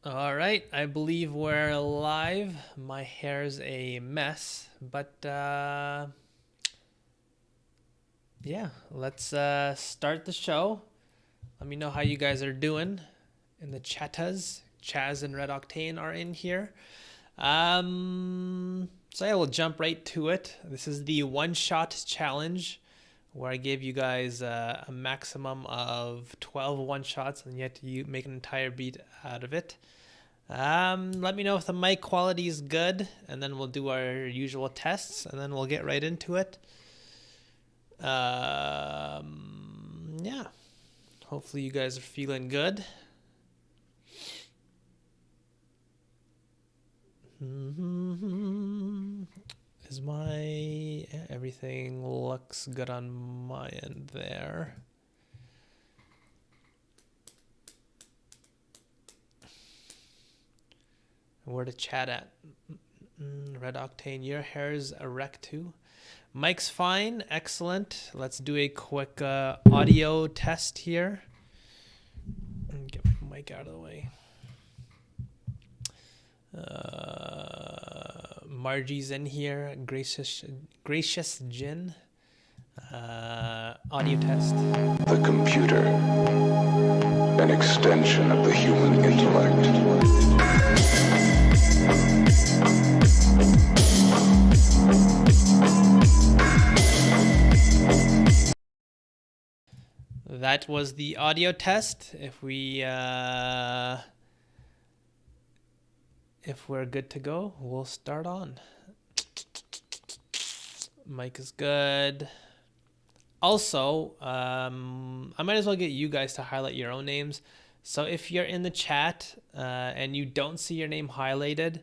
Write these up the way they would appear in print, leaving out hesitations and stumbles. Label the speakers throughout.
Speaker 1: All right, I believe we're live. My hair's a mess, but yeah, let's start the show. Let me know how you guys are doing in the chattas. Chaz and Red Octane are in here. So yeah, we'll jump right to it. This is the one-shot challenge where I gave you guys a maximum of 12 one-shots and yet you make an entire beat out of it. Let me know if the mic quality is good, and then we'll do our usual tests, and then we'll get right into it. Yeah. Hopefully you guys are feeling good. Is my everything looks good on my end there? Where to chat at? Red Octane, your hair's erect too. Mic's fine, excellent. Let's do a quick audio test here. Get my mic out of the way. Margie's in here. Gracious Jin. Audio test.
Speaker 2: The computer, an extension of the human intellect.
Speaker 1: That was the audio test. If we're good to go, we'll start on. Mic is good. Also, I might as well get you guys to highlight your own names. So if you're in the chat and you don't see your name highlighted,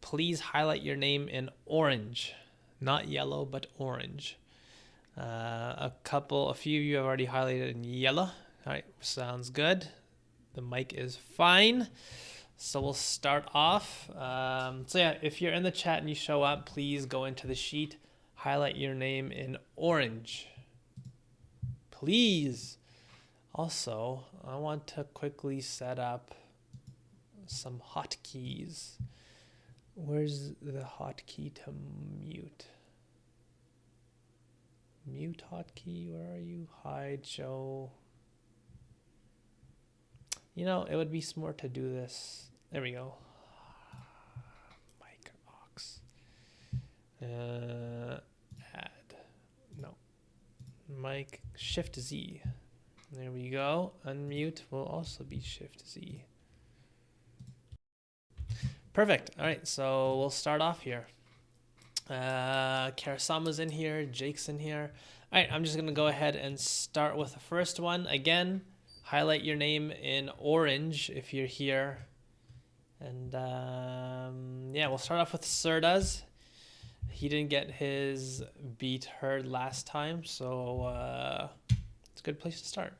Speaker 1: please highlight your name in orange, not yellow, but orange. A few of you have already highlighted in yellow. All right, sounds good. The mic is fine. So we'll start off. So yeah, if you're in the chat and you show up, please go into the sheet, highlight your name in orange. Please. Also, I want to quickly set up some hotkeys. Where's the hotkey to mute? Mute hotkey, where are you? Hide, show. You know, it would be smart to do this. There we go. Mic aux. Add. No. Mic Shift Z. There we go. Unmute will also be Shift Z. Perfect. All right, so we'll start off here. Karasama's in here. Jake's in here. All right, I'm just going to go ahead and start with the first one. Again, highlight your name in orange if you're here. And yeah, we'll start off with Serdas. He didn't get his beat heard last time, so it's a good place to start.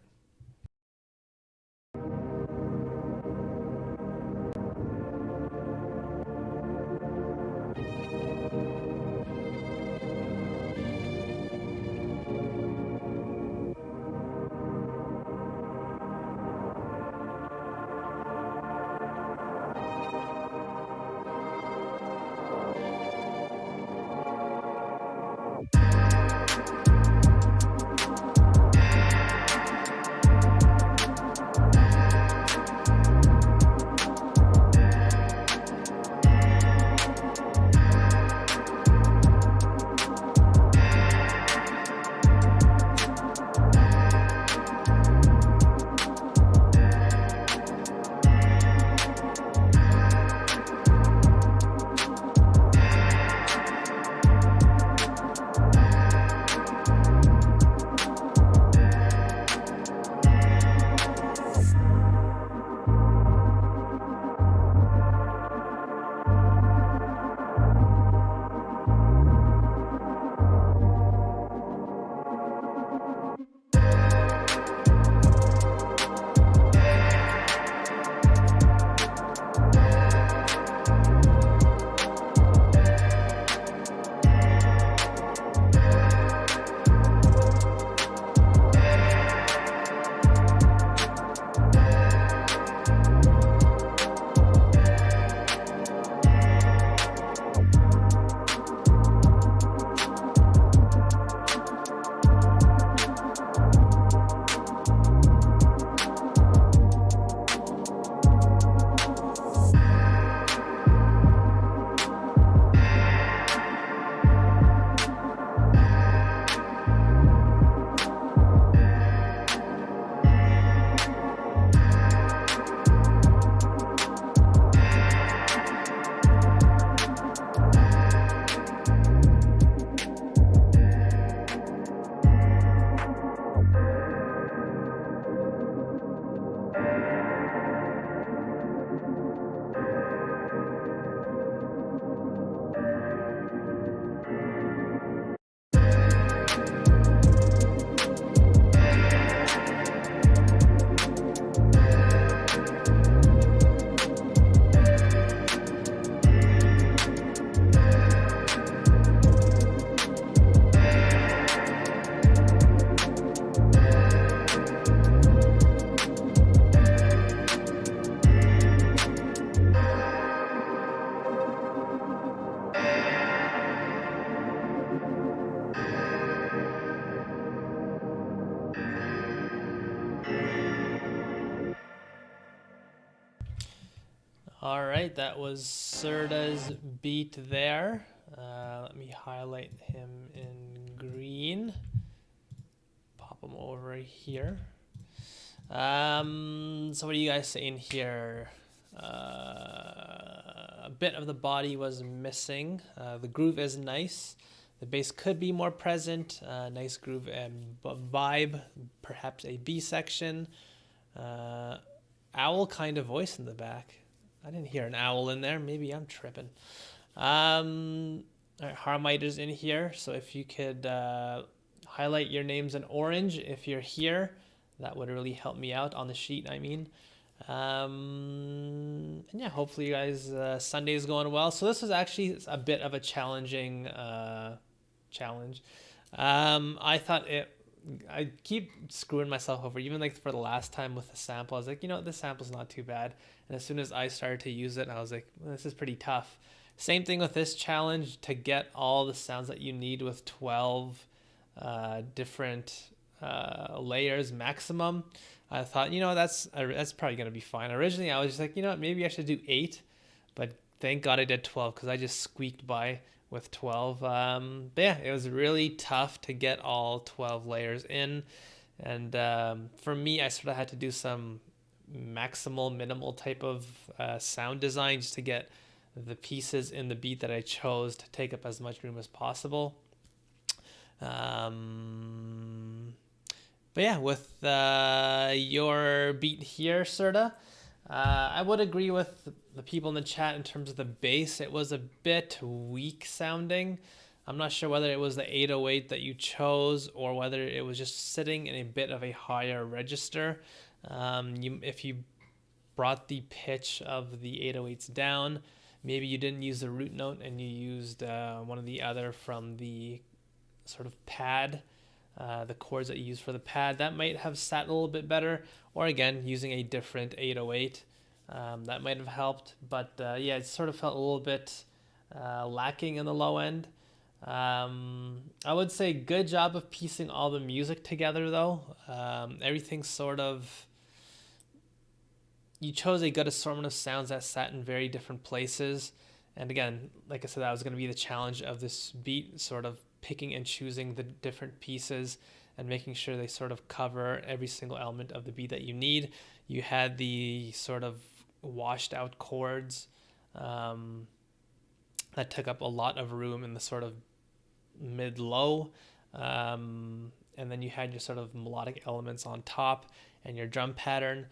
Speaker 1: All right, that was Serta's beat there. Let me highlight him in green. Pop him over here. So what are you guys saying here? A bit of the body was missing. The groove is nice. The bass could be more present. Nice groove and vibe. Perhaps a B section. Owl kind of voice in the back. I didn't hear an owl in there. Maybe I'm tripping. All right, Harmiter's in here. So if you could highlight your names in orange if you're here, that would really help me out on the sheet, I mean. And yeah, hopefully you guys Sunday is going well. So this was actually a bit of a challenging challenge. I keep screwing myself over, even like for the last time with the sample. I was like, you know, this sample's not too bad. And as soon as I started to use it, I was like, well, this is pretty tough. Same thing with this challenge, to get all the sounds that you need with 12 different layers maximum. I thought, you know, that's probably gonna be fine. Originally, I was just like, you know what, maybe I should do 8, but thank God I did 12 because I just squeaked by with 12. But yeah, it was really tough to get all 12 layers in, and for me, I sort of had to do some minimal type of sound design just to get the pieces in the beat that I chose to take up as much room as possible. But yeah, with your beat here, Serta, I would agree with the people in the chat in terms of the bass. It was a bit weak sounding. I'm not sure whether it was the 808 that you chose or whether it was just sitting in a bit of a higher register. If you brought the pitch of the 808s down, maybe you didn't use the root note and you used one of the other from the sort of pad, the chords that you use for the pad, that might have sat a little bit better. Or again, using a different 808, that might have helped. But yeah, it sort of felt a little bit lacking in the low end. I would say good job of piecing all the music together though. Everything sort of, you chose a good assortment of sounds that sat in very different places. And again, like I said, that was going to be the challenge of this beat, sort of picking and choosing the different pieces and making sure they sort of cover every single element of the beat that you need. You had the sort of washed out chords that took up a lot of room in the sort of mid-low. And then you had your sort of melodic elements on top and your drum pattern.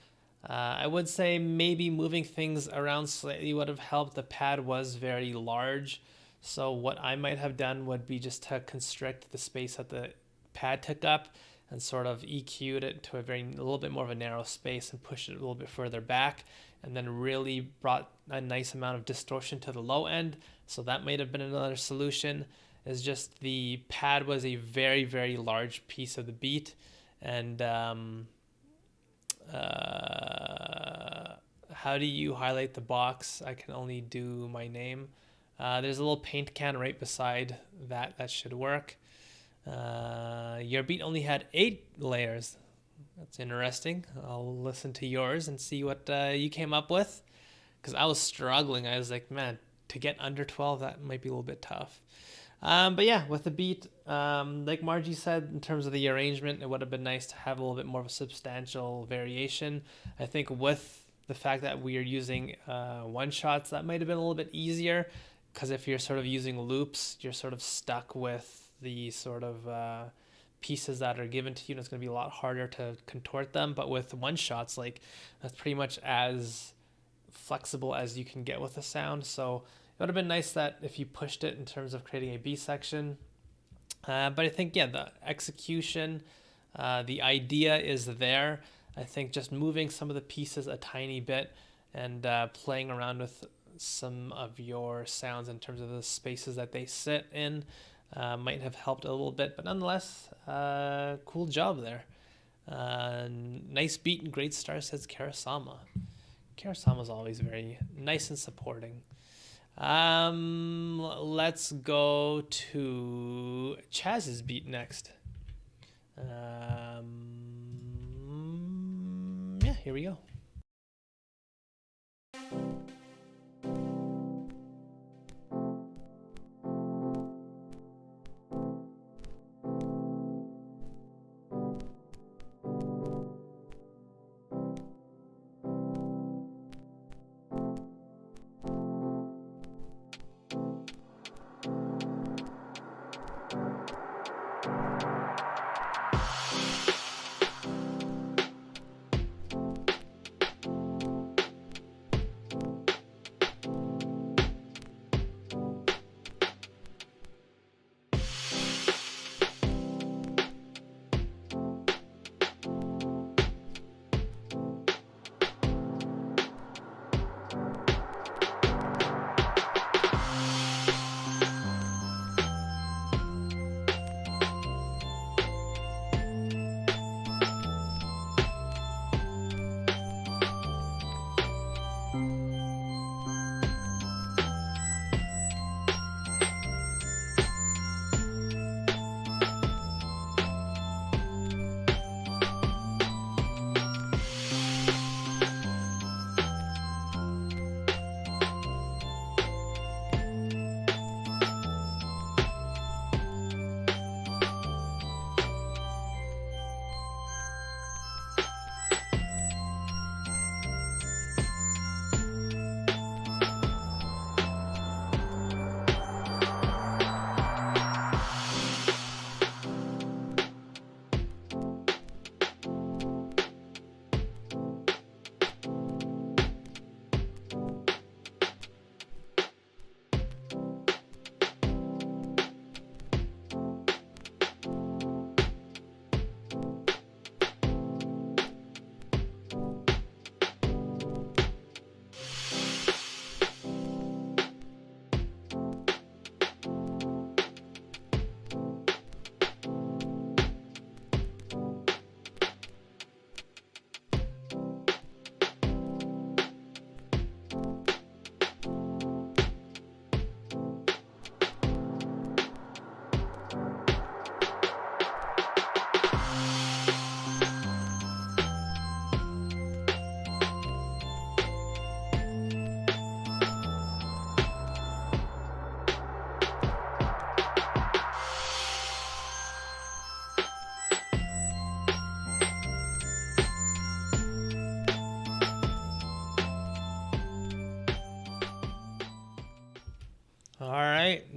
Speaker 1: I would say maybe moving things around slightly would have helped. The pad was very large, so what I might have done would be just to constrict the space that the pad took up and sort of EQ'd it to a little bit more of a narrow space and pushed it a little bit further back, and then really brought a nice amount of distortion to the low end. So that might have been another solution. Is just the pad was a very, very large piece of the beat, and how do you highlight the box? I can only do my name. There's a little paint can right beside that. That should work. Your beat only had 8 layers. That's interesting. I'll listen to yours and see what you came up with, because I was struggling. I was like, man, to get under 12, that might be a little bit tough. But yeah, with the beat, like Margie said, in terms of the arrangement, it would have been nice to have a little bit more of a substantial variation. I think with the fact that we are using one-shots, that might have been a little bit easier, because if you're sort of using loops, you're sort of stuck with the sort of pieces that are given to you, and it's going to be a lot harder to contort them. But with one-shots, like, that's pretty much as flexible as you can get with a sound. So it would have been nice that if you pushed it in terms of creating a B section. But I think, yeah, the execution, the idea is there. I think just moving some of the pieces a tiny bit and playing around with some of your sounds in terms of the spaces that they sit in might have helped a little bit. But nonetheless, cool job there. Nice beat and great start, says Karasama. Karasama's always very nice and supporting. Let's go to Chaz's beat next. Yeah, here we go.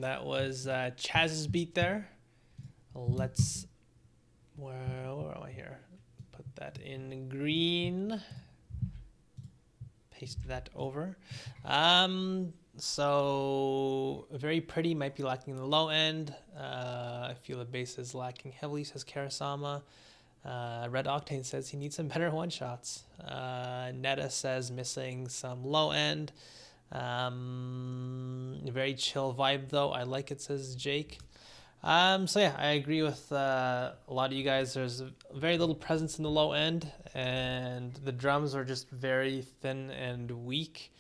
Speaker 1: that was Chaz's beat there. Let's, where am I here? Put that in green. Paste that over. So very pretty, might be lacking the low end. I feel the bass is lacking heavily, says Karasama. Red Octane says he needs some better one shots. Netta says missing some low end. Very chill vibe though. I like it, says Jake. So yeah, I agree with a lot of you guys. There's very little presence in the low end, and the drums are just very thin and weak.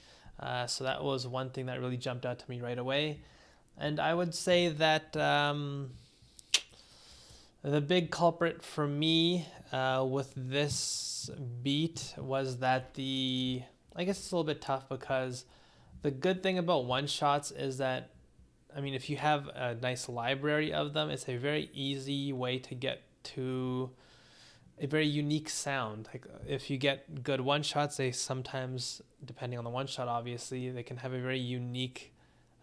Speaker 1: So that was one thing that really jumped out to me right away. And I would say that the big culprit for me with this beat was that I guess it's a little bit tough because the good thing about one shots is that, I mean, if you have a nice library of them, it's a very easy way to get to a very unique sound. Like if you get good one shots, they sometimes, depending on the one shot, obviously, they can have a very unique,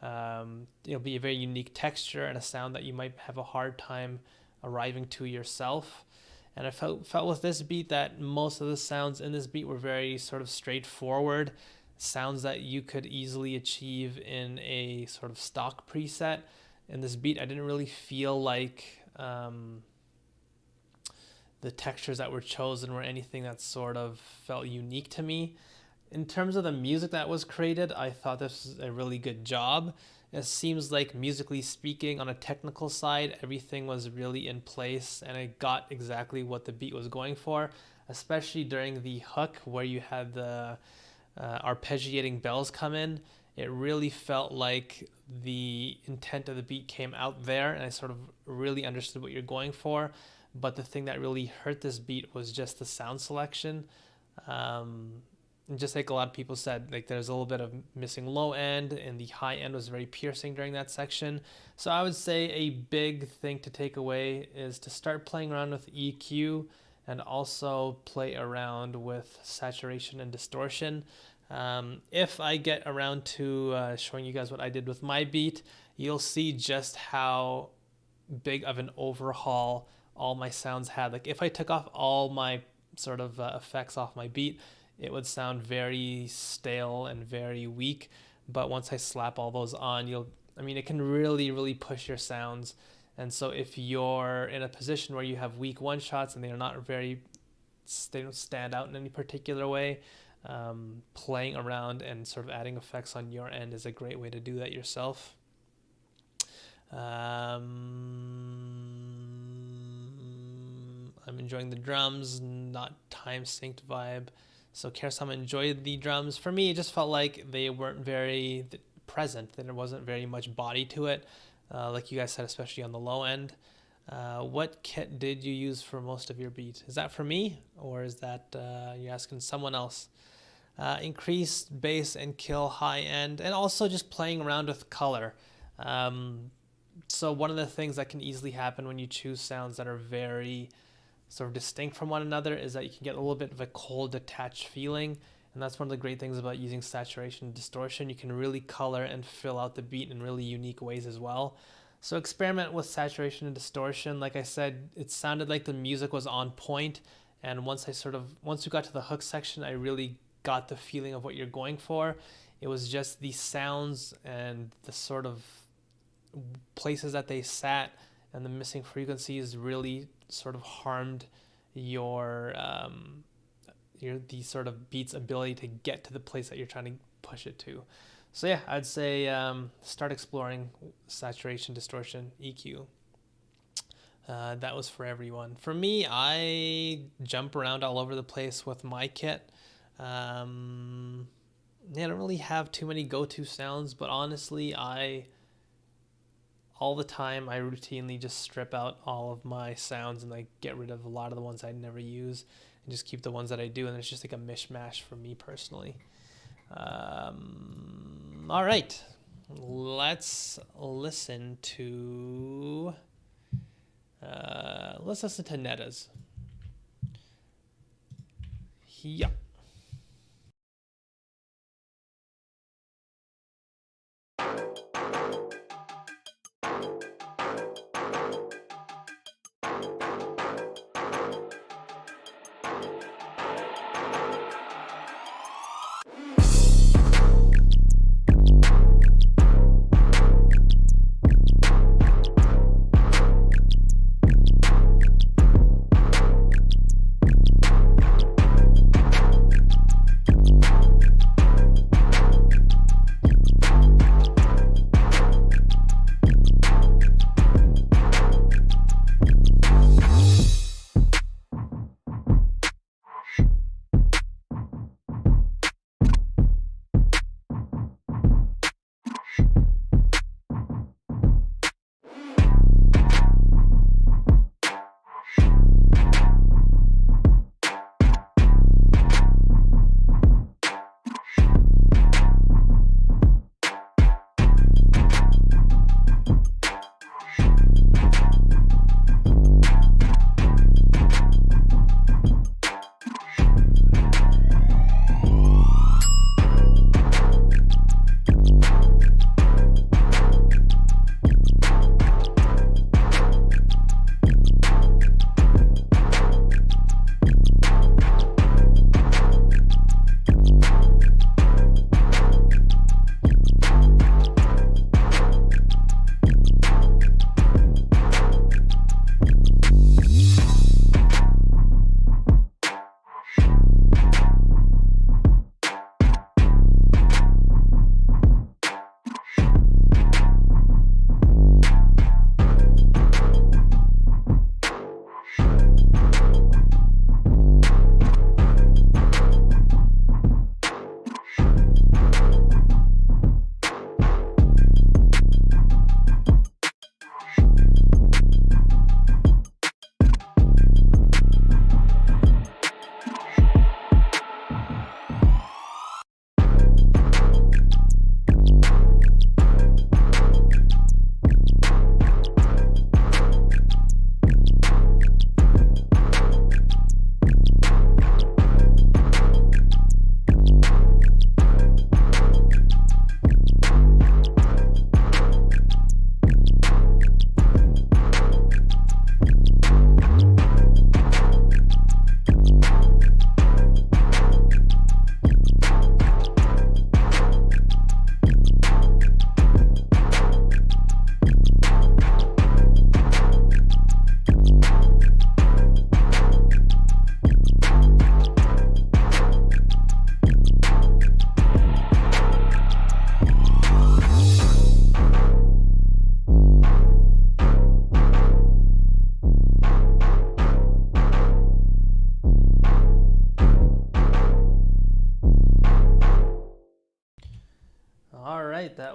Speaker 1: it'll be a very unique texture and a sound that you might have a hard time arriving to yourself. And I felt with this beat that most of the sounds in this beat were very sort of straightforward sounds that you could easily achieve in a sort of stock preset. In this beat, I didn't really feel like the textures that were chosen were anything that sort of felt unique to me. In terms of the music that was created, I thought this was a really good job. It seems like, musically speaking, on a technical side, everything was really in place and it got exactly what the beat was going for, especially during the hook where you had the arpeggiating bells come in. It really felt like the intent of the beat came out there and I sort of really understood what you're going for. But the thing that really hurt this beat was just the sound selection. And just like a lot of people said, like there's a little bit of missing low end and the high end was very piercing during that section. So I would say a big thing to take away is to start playing around with EQ and also play around with saturation and distortion. If I get around to showing you guys what I did with my beat, you'll see just how big of an overhaul all my sounds had. Like if I took off all my sort of effects off my beat, it would sound very stale and very weak. But once I slap all those on, it can really, really push your sounds. And so if you're in a position where you have weak one shots and they don't stand out in any particular way, playing around and sort of adding effects on your end is a great way to do that yourself. I'm enjoying the drums, not time synced vibe. So Karasama enjoyed the drums. For me, it just felt like they weren't very present, that there wasn't very much body to it. Like you guys said, especially on the low end. What kit did you use for most of your beat? Is that for me, or is that you're asking someone else? Increased bass and kill high end, and also just playing around with color. So one of the things that can easily happen when you choose sounds that are very sort of distinct from one another is that you can get a little bit of a cold, detached feeling. And that's one of the great things about using saturation and distortion. You can really color and fill out the beat in really unique ways as well. So experiment with saturation and distortion. Like I said, it sounded like the music was on point. And once we got to the hook section, I really got the feeling of what you're going for. It was just the sounds and the sort of places that they sat and the missing frequencies really sort of harmed the sort of beat's ability to get to the place that you're trying to push it to. So yeah, I'd say start exploring saturation, distortion, EQ. That was for everyone. For me, I jump around all over the place with my kit. I don't really have too many go-to sounds, but honestly, all the time I routinely just strip out all of my sounds and get rid of a lot of the ones I never use and just keep the ones that I do, and it's just like a mishmash for me personally. All right, let's listen to Netta's. Yeah.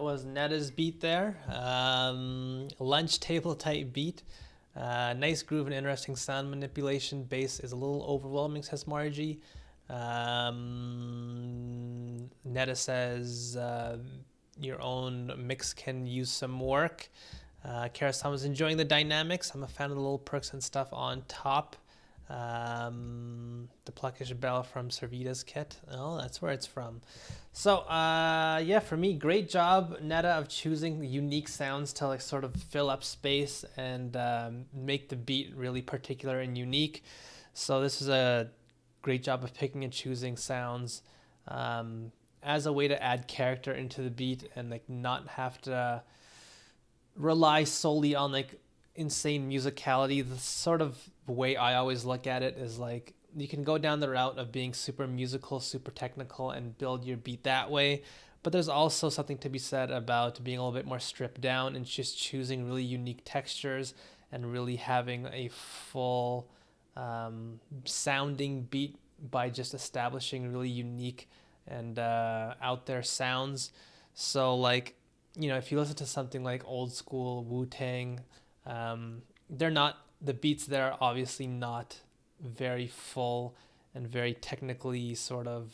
Speaker 1: was Netta's beat there. Lunch table type beat. Nice groove and interesting sound manipulation. Bass is a little overwhelming, says Margie. Netta says your own mix can use some work. Karasan was enjoying the dynamics. I'm a fan of the little perks and stuff on top. The pluckish bell from Servita's kit. Oh, that's where it's from. So yeah, for me, great job, Netta, of choosing unique sounds to like sort of fill up space and make the beat really particular and unique. So this is a great job of picking and choosing sounds as a way to add character into the beat and like not have to rely solely on like insane musicality. The sort of way I always look at it is like you can go down the route of being super musical, super technical, and build your beat that way. But there's also something to be said about being a little bit more stripped down and just choosing really unique textures and really having a full sounding beat by just establishing really unique and out there sounds. So like, you know, if you listen to something like old school Wu-Tang, the beats there are obviously not very full and very technically sort of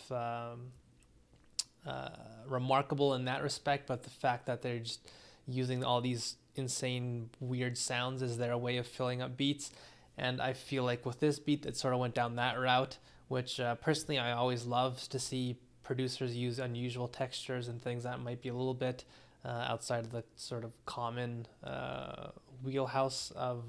Speaker 1: remarkable in that respect, but the fact that they're just using all these insane weird sounds is their way of filling up beats. And I feel like with this beat, it sort of went down that route, which personally I always love to see producers use unusual textures and things that might be a little bit outside of the sort of common wheelhouse of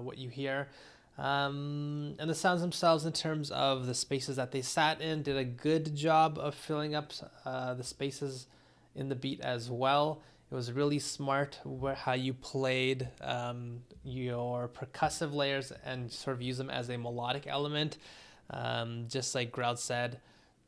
Speaker 1: what you hear. And the sounds themselves, in terms of the spaces that they sat in, did a good job of filling up the spaces in the beat as well. It was really smart how you played your percussive layers and sort of use them as a melodic element. Just like Grout said,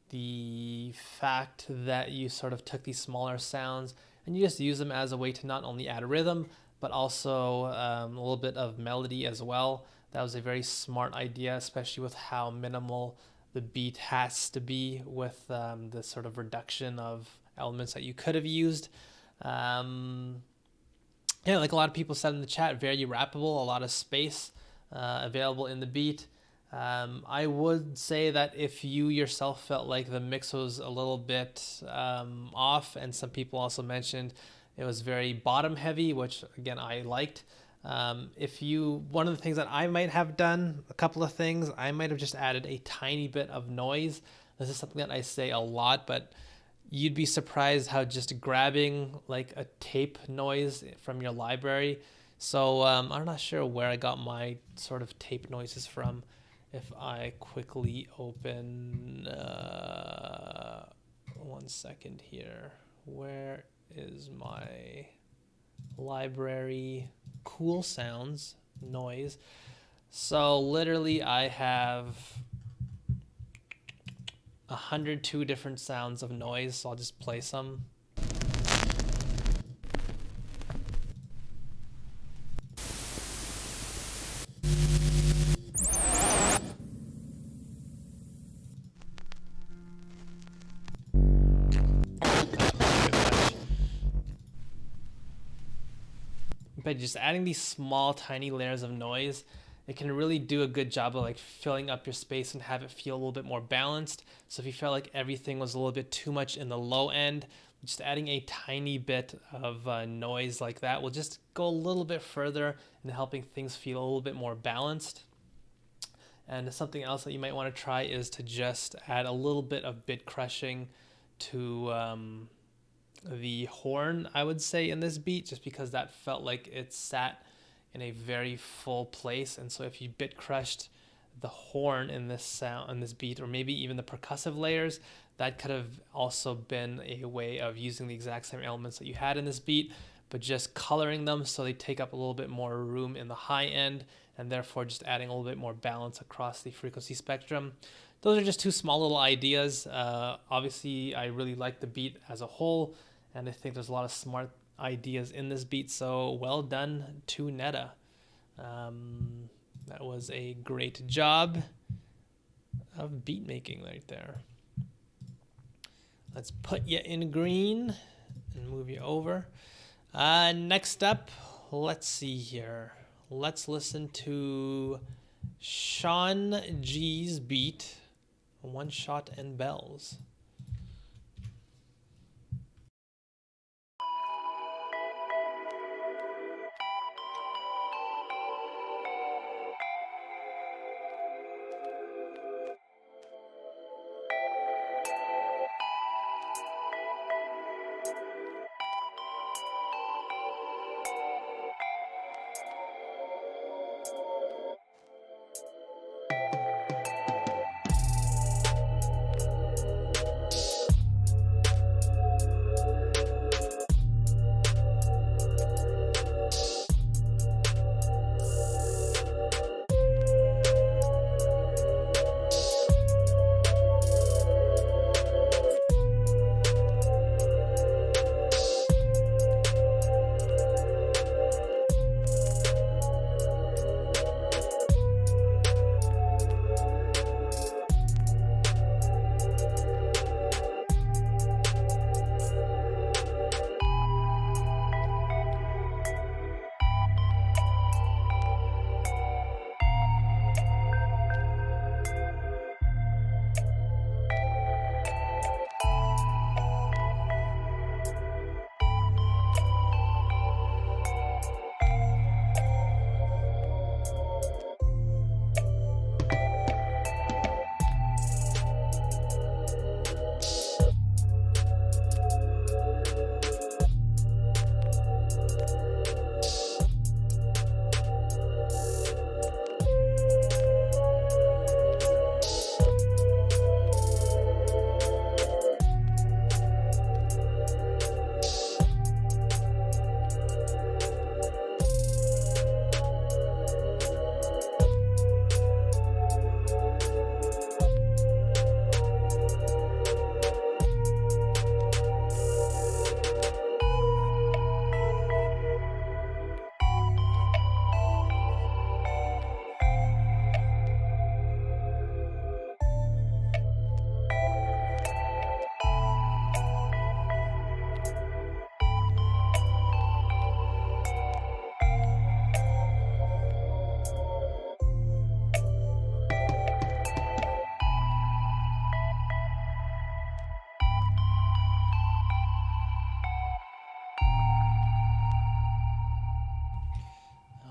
Speaker 1: the fact that you sort of took these smaller sounds and you just use them as a way to not only add rhythm, but also a little bit of melody as well. That was a very smart idea, especially with how minimal the beat has to be with the sort of reduction of elements that you could have used. Yeah, like a lot of people said in the chat, very rappable, a lot of space available in the beat. I would say that if you yourself felt like the mix was a little bit off, and some people also mentioned it was very bottom heavy, which again I liked. One of the things that I might have done, a couple of things, I might have just added a tiny bit of noise. This is something that I say a lot, but you'd be surprised how just grabbing like a tape noise from your library. So I'm not sure where I got my sort of tape noises from. If I quickly open, 1 second here, where is my library? Cool sounds, noise. So literally I have 102 different sounds of noise, so I'll just play some. But just adding these small, tiny layers of noise, it can really do a good job of like filling up your space and have it feel a little bit more balanced. So if you felt like everything was a little bit too much in the low end, just adding a tiny bit of noise like that will just go a little bit further in helping things feel a little bit more balanced. And something else that you might want to try is to just add a little bit of bit crushing to the horn, I would say, in this beat, just because that felt like it sat in a very full place. And so if you bit crushed the horn in this sound, in this beat, or maybe even the percussive layers, that could have also been a way of using the exact same elements that you had in this beat, but just coloring them so they take up a little bit more room in the high end, and therefore just adding a little bit more balance across the frequency spectrum. Those are just two small little ideas. Obviously, I really like the beat as a whole, and I think there's a lot of smart ideas in this beat, so well done to Netta. That was a great job of beat making right there. Let's put you in green and move you over. Next up, let's see here. Let's listen to Sean G's beat, One Shot and Bells.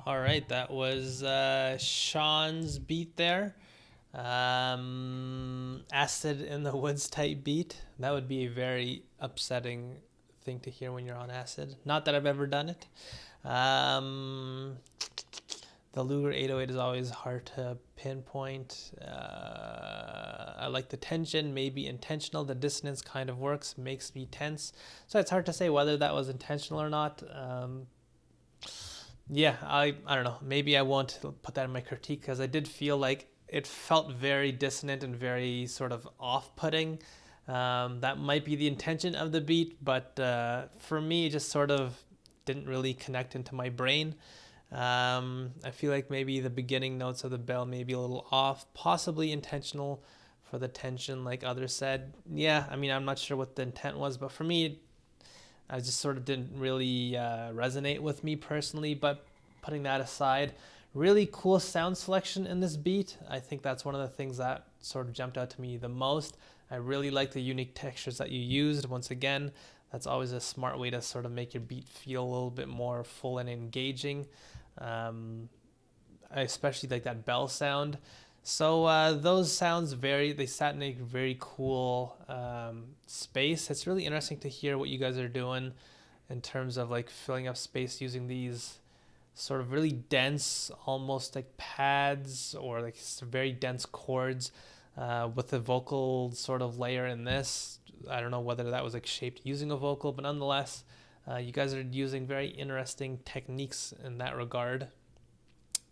Speaker 1: All right, that was Sean's beat there. Acid in the Woods type beat. That would be a very upsetting thing to hear when you're on acid. Not that I've ever done it. The Luger 808 is always hard to pinpoint. I like the tension, maybe intentional. The dissonance kind of works, makes me tense. So it's hard to say whether that was intentional or not. Yeah, I don't know. Maybe I won't put that in my critique because I did feel like it felt very dissonant and very sort of off-putting. That might be the intention of the beat, but for me, it just sort of didn't really connect into my brain. I feel like maybe the beginning notes of the bell may be a little off, possibly intentional for the tension, like others said. Yeah, I mean, I'm not sure what the intent was, but for me, I just sort of didn't really resonate with me personally. But putting that aside, really cool sound selection in this beat. I think that's one of the things that sort of jumped out to me the most. I really like the unique textures that you used. Once again, that's always a smart way to sort of make your beat feel a little bit more full and engaging. I especially like that bell sound. So those sounds they sat in a very cool space. It's really interesting to hear what you guys are doing in terms of like filling up space using these sort of really dense, almost like pads or like very dense chords with the vocal sort of layer in this. I don't know whether that was like shaped using a vocal, but nonetheless, you guys are using very interesting techniques in that regard.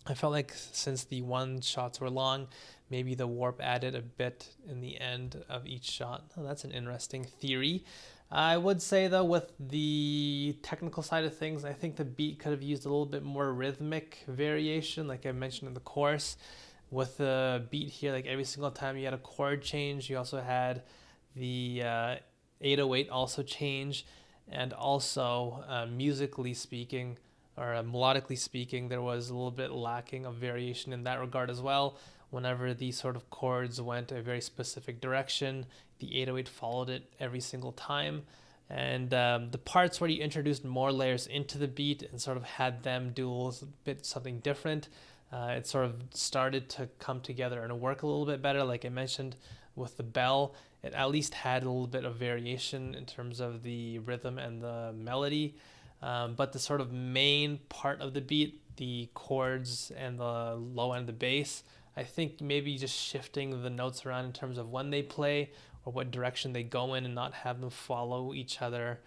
Speaker 1: I felt like since the one shots were long, maybe the warp added a bit in the end of each shot. Oh, that's an interesting theory. I would say though, with the technical side of things, I think the beat could have used a little bit more rhythmic variation, like I mentioned in the chorus. With the beat here, like every single time you had a chord change, you also had the 808 also change. And also, musically speaking, or melodically speaking, there was a little bit lacking of variation in that regard as well. Whenever these sort of chords went a very specific direction, the 808 followed it every single time. And the parts where you introduced more layers into the beat and sort of had them do a little bit something different, it sort of started to come together and work a little bit better. Like I mentioned with the bell, it at least had a little bit of variation in terms of the rhythm and the melody. But the sort of main part of the beat, the chords and the low end of the bass, I think maybe just shifting the notes around in terms of when they play or what direction they go in and not have them follow each other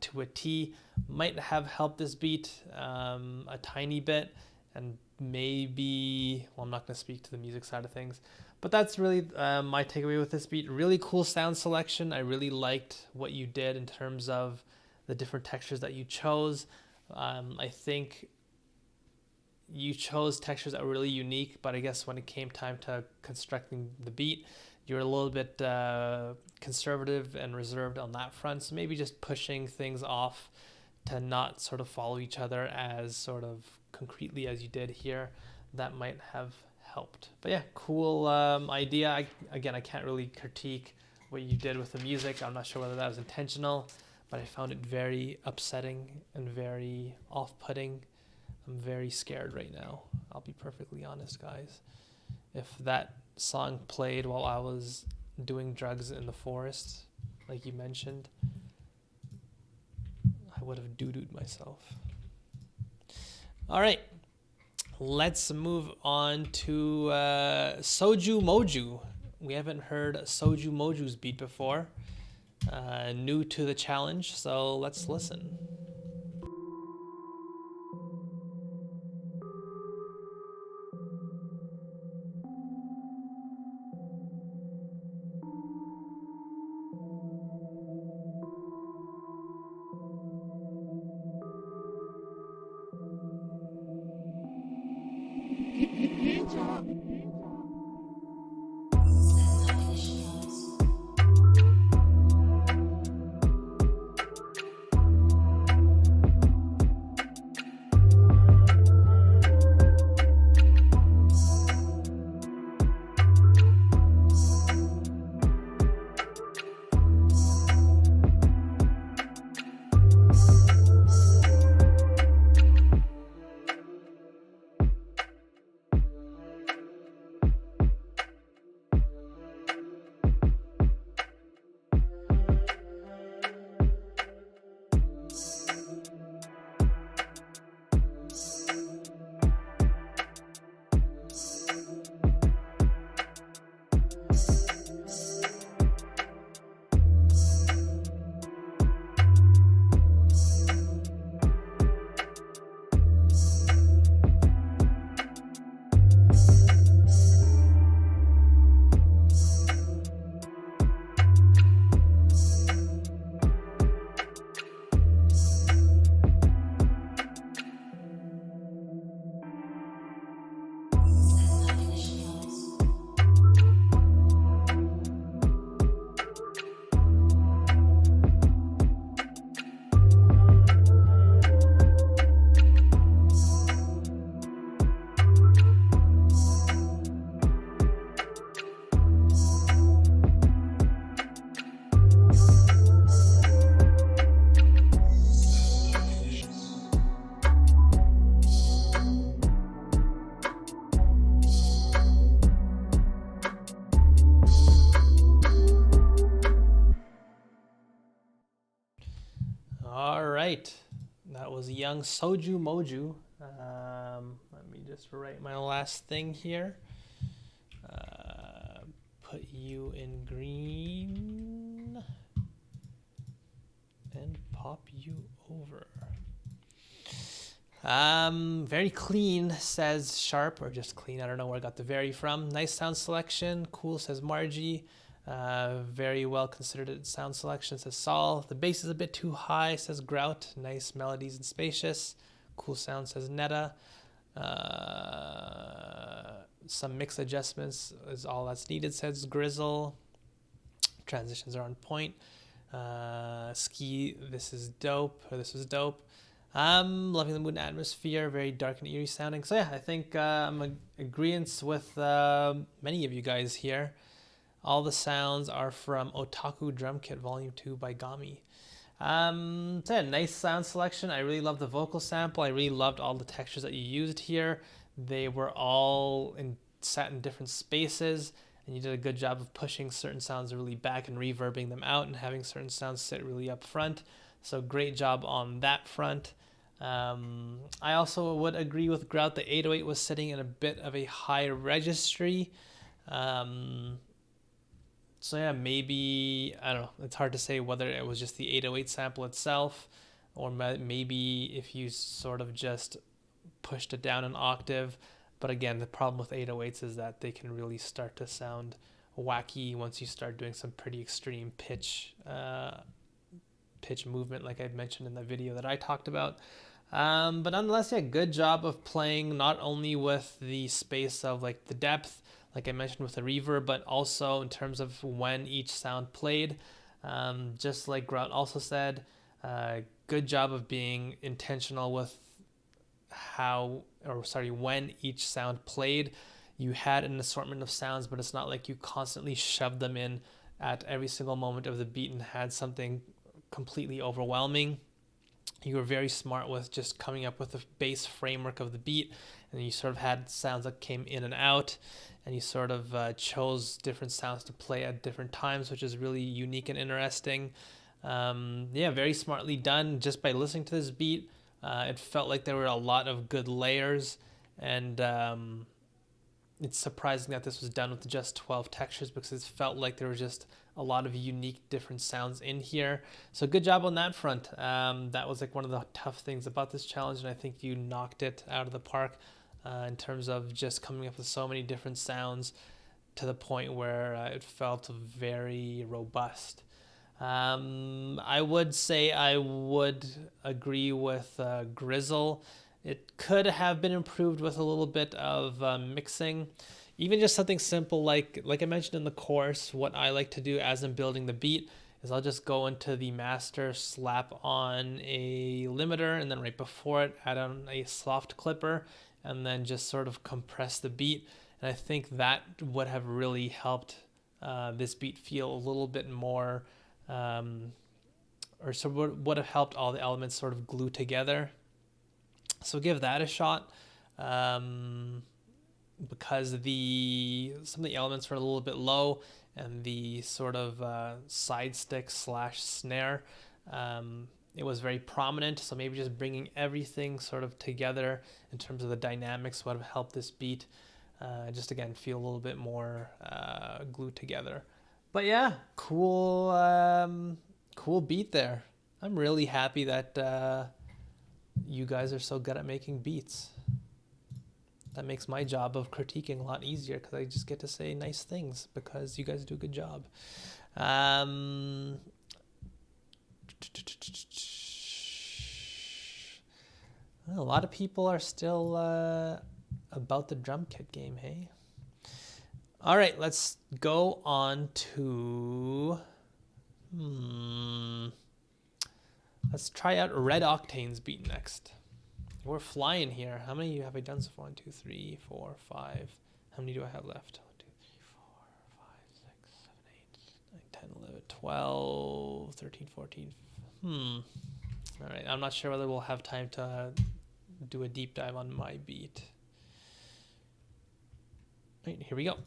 Speaker 1: to a T might have helped this beat a tiny bit. And maybe, well, I'm not going to speak to the music side of things, but that's really my takeaway with this beat. Really cool sound selection. I really liked what you did in terms of the different textures that you chose. I think you chose textures that were really unique, but I guess when it came time to constructing the beat, you were a little bit conservative and reserved on that front. So maybe just pushing things off to not sort of follow each other as sort of concretely as you did here, that might have helped. But yeah, cool idea. I can't really critique what you did with the music. I'm not sure whether that was intentional, but I found it very upsetting and very off-putting. I'm very scared right now. I'll be perfectly honest, guys. If that song played while I was doing drugs in the forest, like you mentioned, I would have doo-dooed myself. All right, let's move on to Soju Moju. We haven't heard Soju Moju's beat before. New to the challenge, so let's listen. That was young Soju Moju. Let me just write my last thing here. Put you in green and pop you over. Very clean, says Sharp, or just clean. I don't know where I got the very from. Nice sound selection. Cool, says Margie. Very well considered sound selection, says Saul. The bass is a bit too high, says Grout. Nice melodies and spacious. Cool sound, says Netta. Some mix adjustments is all that's needed, says Grizzle. Transitions are on point. Ski, this is dope, or this was dope. Loving the mood and atmosphere, very dark and eerie sounding. So yeah, I think I'm in agreement with many of you guys here. All the sounds are from Otaku Drum Kit Volume 2 by Gami. So yeah, nice sound selection. I really love the vocal sample. I really loved all the textures that you used here. They were all sat in different spaces, and you did a good job of pushing certain sounds really back and reverbing them out and having certain sounds sit really up front. So great job on that front. I also would agree with Grout. The 808 was sitting in a bit of a high registry. So yeah, maybe, I don't know, it's hard to say whether it was just the 808 sample itself, or maybe if you sort of just pushed it down an octave. But again, the problem with 808s is that they can really start to sound wacky once you start doing some pretty extreme pitch movement, like I mentioned in the video that I talked about. But nonetheless, yeah, good job of playing not only with the space of like the depth, like I mentioned with the reverb, but also in terms of when each sound played. Just like Grout also said, good job of being intentional with when each sound played. You had an assortment of sounds, but it's not like you constantly shoved them in at every single moment of the beat and had something completely overwhelming. You were very smart with just coming up with the base framework of the beat, and you sort of had sounds that came in and out, and you sort of chose different sounds to play at different times, which is really unique and interesting. Yeah, very smartly done. Just by listening to this beat, it felt like there were a lot of good layers, and it's surprising that this was done with just 12 textures, because it felt like there was just a lot of unique different sounds in here. So good job on that front. That was like one of the tough things about this challenge, and I think you knocked it out of the park in terms of just coming up with so many different sounds to the point where it felt very robust. I would say I would agree with Grizzle. It could have been improved with a little bit of mixing. Even just something simple like I mentioned in the course, what I like to do as I'm building the beat is I'll just go into the master, slap on a limiter, and then right before it add on a soft clipper, and then just sort of compress the beat. And I think that would have really helped this beat feel a little bit more, or so would have helped all the elements sort of glue together. So give that a shot, because some of the elements were a little bit low, and the sort of side stick / snare, it was very prominent. So maybe just bringing everything sort of together in terms of the dynamics would have helped this beat just again feel a little bit more glued together. But yeah, cool beat there. I'm really happy that you guys are so good at making beats. That makes my job of critiquing a lot easier, because I just get to say nice things because you guys do a good job. A lot of people are still about the drum kit game, hey? All right, let's go on to... Let's try out Red Octane's beat next. We're flying here. How many have I done so far? 1, 2, 3, 4, 5. How many do I have left? 1, 2, 3, 4, 5, 6, 7, 8, 9, 10, 11, 12, 13, 14. All right, I'm not sure whether we'll have time to do a deep dive on my beat. All right, here we go.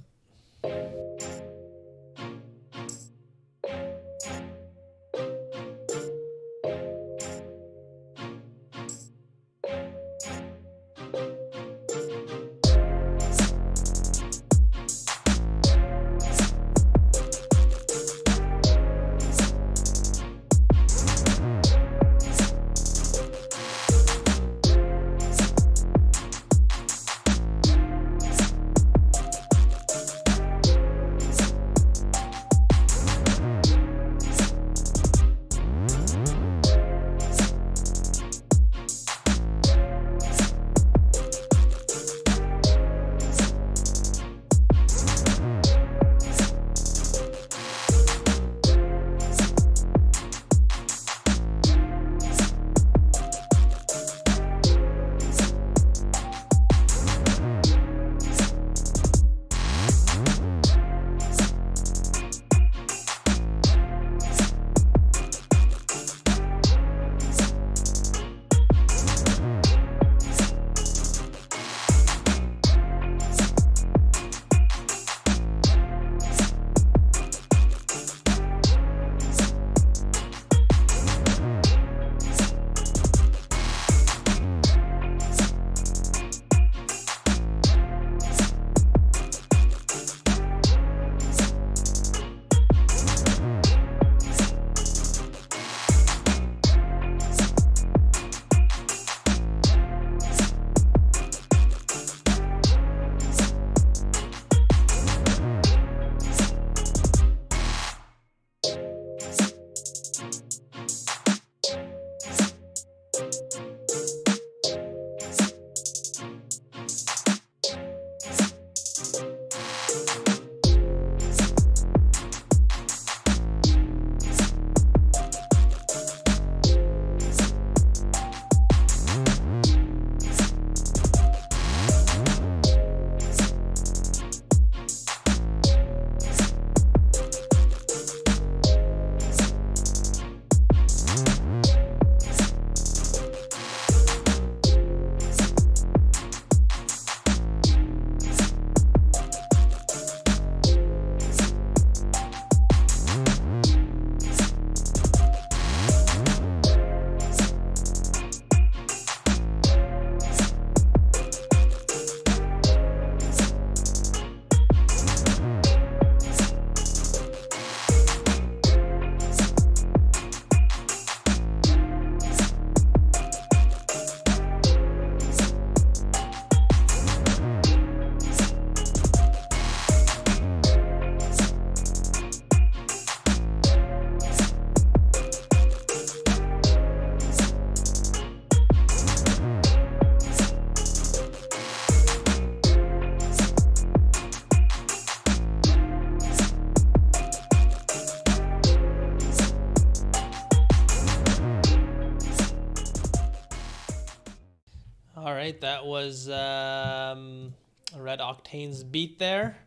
Speaker 1: right, that was Red Octane's beat there.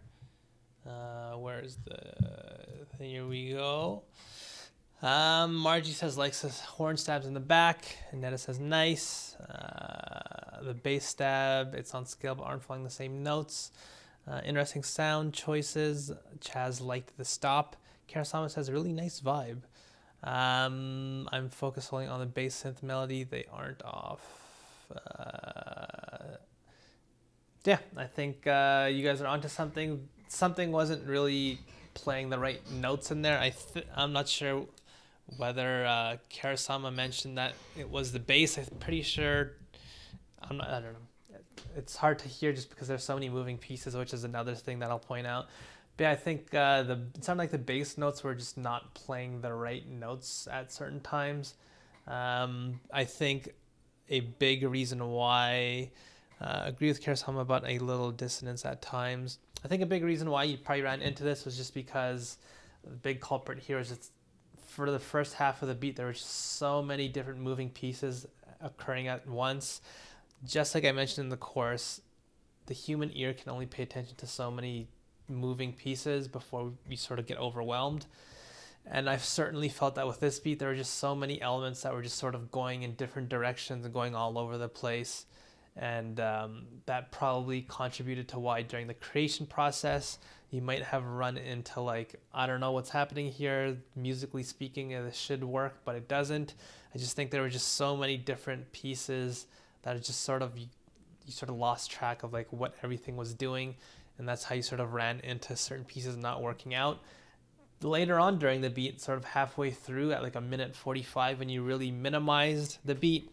Speaker 1: Where's the... Here we go. Margie says likes his horn stabs in the back. And Netta says nice. The bass stab, it's on scale but aren't following the same notes. Interesting sound choices. Chaz liked the stop. Karasama says really nice vibe. I'm focused only on the bass synth melody. They aren't off. Yeah, I think you guys are onto something. Something wasn't really playing the right notes in there. I'm not sure whether Karasama mentioned that it was the bass. I'm pretty sure. I don't know. It's hard to hear just because there's so many moving pieces, which is another thing that I'll point out. But yeah, I think it sounded like the bass notes were just not playing the right notes at certain times. I think a big reason why, agree with Karasama about a little dissonance at times. I think a big reason why you probably ran into this was just because the big culprit here is it's for the first half of the beat, there were just so many different moving pieces occurring at once. Just like I mentioned in the chorus, the human ear can only pay attention to so many moving pieces before we sort of get overwhelmed. And I've certainly felt that with this beat. There were just so many elements that were just sort of going in different directions and going all over the place. And that probably contributed to why during the creation process, you might have run into like, I don't know what's happening here. Musically speaking, this should work, but it doesn't. I just think there were just so many different pieces that it just sort of, you sort of lost track of like what everything was doing. And that's how you sort of ran into certain pieces not working out. Later on during the beat, sort of halfway through at like a minute 45, when you really minimized the beat,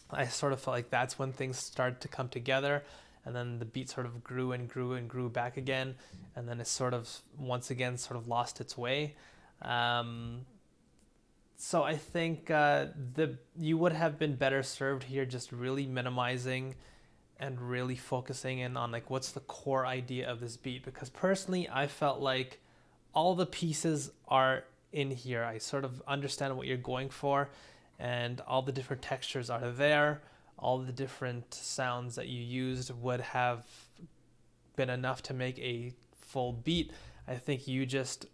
Speaker 1: I sort of felt like that's when things started to come together. And then the beat sort of grew and grew and grew back again. And then it sort of, once again, sort of lost its way. So I think you would have been better served here just really minimizing and really focusing in on like what's the core idea of this beat. Because personally, I felt like all the pieces are in here. I sort of understand what you're going for, and all the different textures are there. All the different sounds that you used would have been enough to make a full beat. I think you just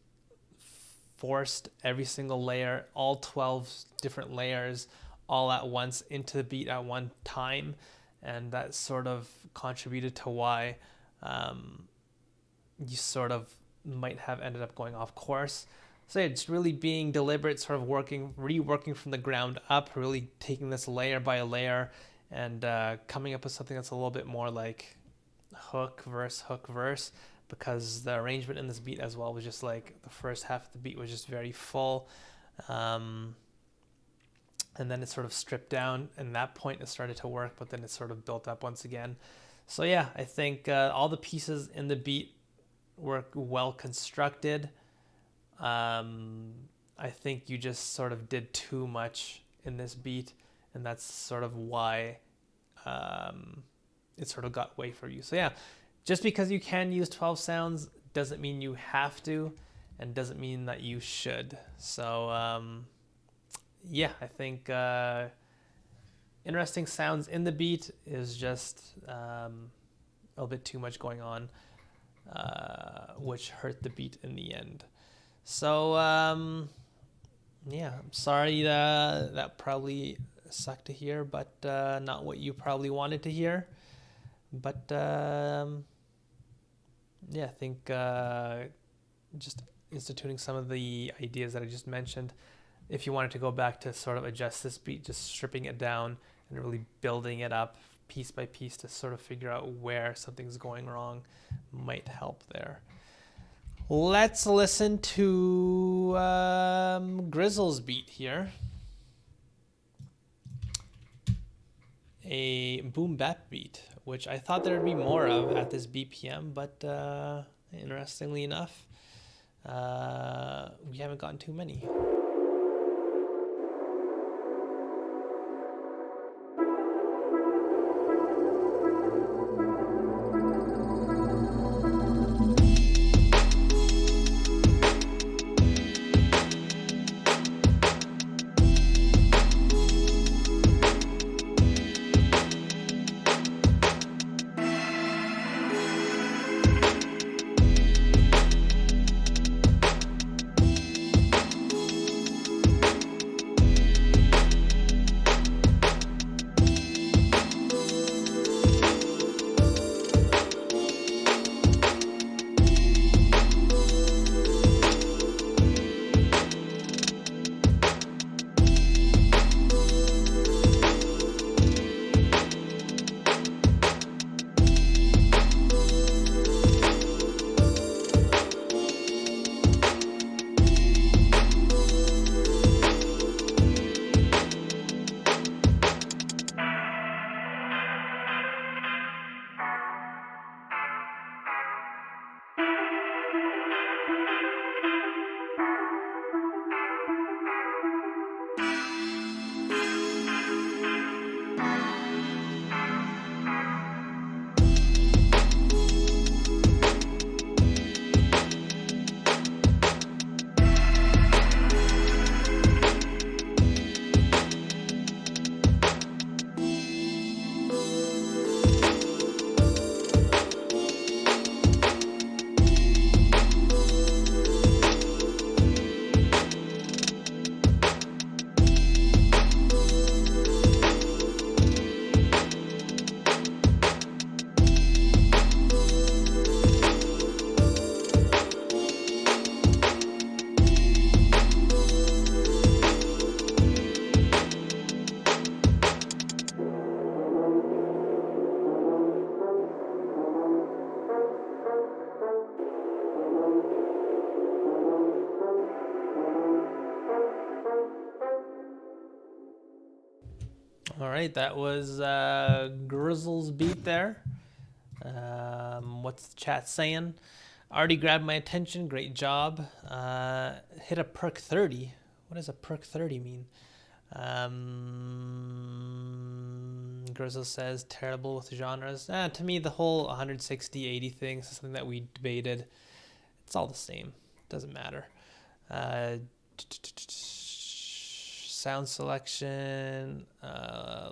Speaker 1: forced every single layer, all 12 different layers, all at once into the beat at one time. And that sort of contributed to why you sort of might have ended up going off course. So yeah, it's really being deliberate, sort of reworking from the ground up, really taking this layer by layer and coming up with something that's a little bit more like hook, verse, because the arrangement in this beat as well was just like the first half of the beat was just very full. And then it sort of stripped down, and that point it started to work, but then it sort of built up once again. So yeah, I think all the pieces in the beat were well constructed. I think you just sort of did too much in this beat, and that's sort of why it sort of got way for you. So yeah, just because you can use 12 sounds doesn't mean you have to, and doesn't mean that you should. So yeah, I think interesting sounds in the beat is just a little bit too much going on, which hurt the beat in the end. So yeah, I'm sorry that probably sucked to hear, but not what you probably wanted to hear. But yeah, I think just instituting some of the ideas that I just mentioned, if you wanted to go back to sort of adjust this beat, just stripping it down and really building it up piece by piece to sort of figure out where something's going wrong might help there. Let's listen to Grizzle's beat here. A boom bap beat, which I thought there'd be more of at this BPM, but interestingly enough, we haven't gotten too many. All right, that was Grizzle's beat there. What's the chat saying? Already grabbed my attention. Great job. Hit a perk 30. What does a perk 30 mean? Grizzle says terrible with genres. To me, the whole 160-80 thing is something that we debated. It's all the same. Doesn't matter. Sound selection,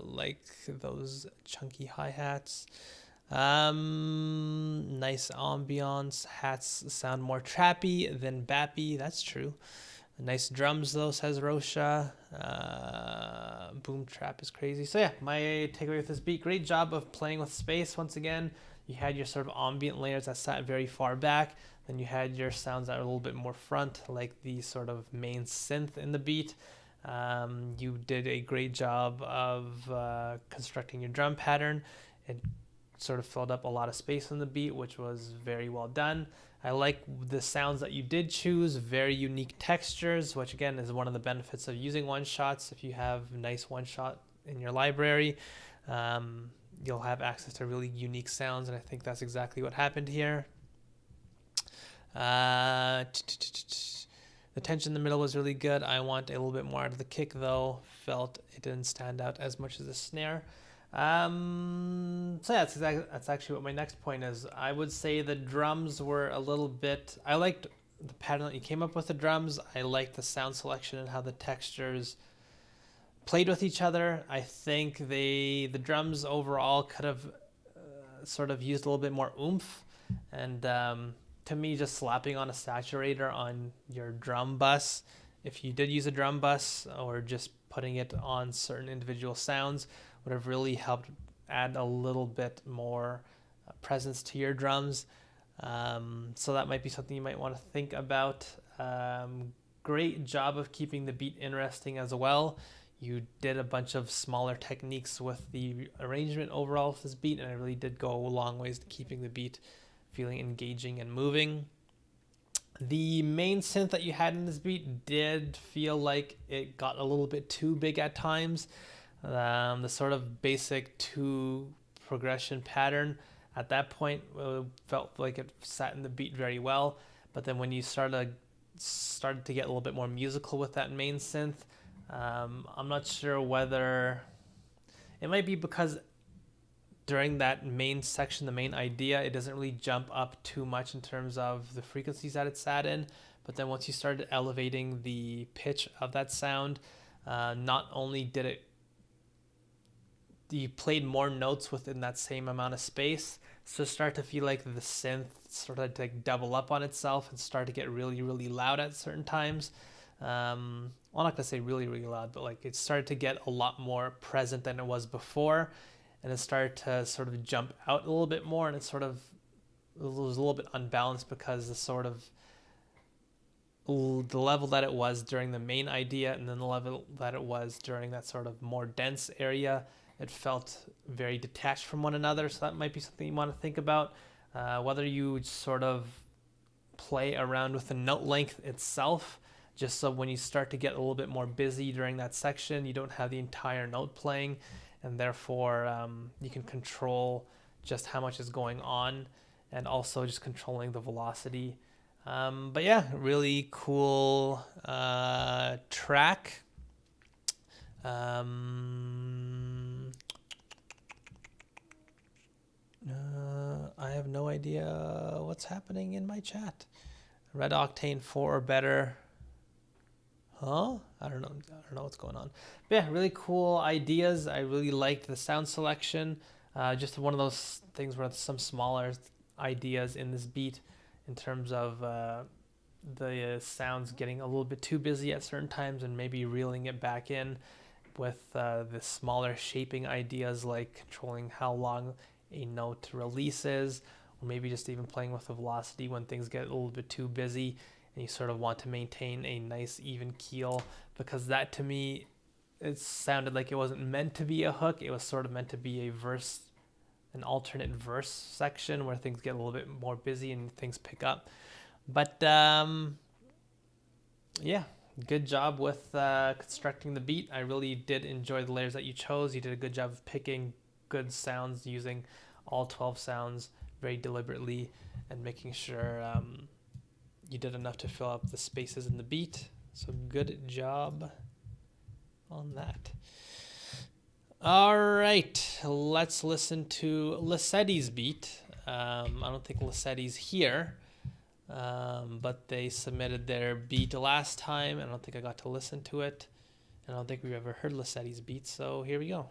Speaker 1: like those chunky hi-hats. Nice ambiance. Hats sound more trappy than bappy. That's true. Nice drums though, says Rosha. Boom trap is crazy. So yeah, my takeaway with this beat, great job of playing with space once again. You had your sort of ambient layers that sat very far back. Then you had your sounds that are a little bit more front, like the sort of main synth in the beat. You did a great job of constructing your drum pattern. It sort of filled up a lot of space on the beat, which was very well done. I like the sounds that you did choose, very unique textures, which again is one of the benefits of using one-shots. If you have nice one-shot in your library, you'll have access to really unique sounds, and I think that's exactly what happened here. The tension in the middle was really good. I want a little bit more out of the kick though. Felt it didn't stand out as much as the snare. So yeah, that's actually what my next point is. I would say the drums were a little bit, I liked the pattern that you came up with the drums. I liked the sound selection and how the textures played with each other. I think the drums overall could have sort of used a little bit more oomph, and to me, just slapping on a saturator on your drum bus, if you did use a drum bus, or just putting it on certain individual sounds, would have really helped add a little bit more presence to your drums. So that might be something you might want to think about. Great job of keeping the beat interesting as well. You did a bunch of smaller techniques with the arrangement overall of this beat, and it really did go a long ways to keeping the beat feeling engaging and moving. The main synth that you had in this beat did feel like it got a little bit too big at times. The sort of basic 2 progression pattern at that point felt like it sat in the beat very well, but then when you started to get a little bit more musical with that main synth, I'm not sure whether it might be because during that main section, the main idea, it doesn't really jump up too much in terms of the frequencies that it sat in. But then once you started elevating the pitch of that sound, not only did you played more notes within that same amount of space, so start to feel like the synth started to double up on itself and start to get really, really loud at certain times. Well, I'm not gonna say really, really loud, but like it started to get a lot more present than it was before. And it started to sort of jump out a little bit more, and it was a little bit unbalanced because the sort of the level that it was during the main idea and then the level that it was during that sort of more dense area, it felt very detached from one another. So that might be something you want to think about, whether you sort of play around with the note length itself, just so when you start to get a little bit more busy during that section, you don't have the entire note playing, and therefore you can control just how much is going on, and also just controlling the velocity. But yeah, really cool track. I have no idea what's happening in my chat. Red Octane 4 or better. Huh? I don't know what's going on. But yeah, really cool ideas. I really liked the sound selection. Just one of those things where some smaller ideas in this beat in terms of the sounds getting a little bit too busy at certain times and maybe reeling it back in with the smaller shaping ideas, like controlling how long a note releases, or maybe just even playing with the velocity when things get a little bit too busy and you sort of want to maintain a nice even keel, because that to me, it sounded like it wasn't meant to be a hook. It was sort of meant to be a verse, an alternate verse section where things get a little bit more busy and things pick up. But yeah, good job with constructing the beat. I really did enjoy the layers that you chose. You did a good job of picking good sounds, using all 12 sounds very deliberately, and making sure you did enough to fill up the spaces in the beat. So good job on that. All right, let's listen to Lissetti's beat. I don't think Lissetti's here, but they submitted their beat last time, and I don't think I got to listen to it. And I don't think we've ever heard Lissetti's beat, so here we go.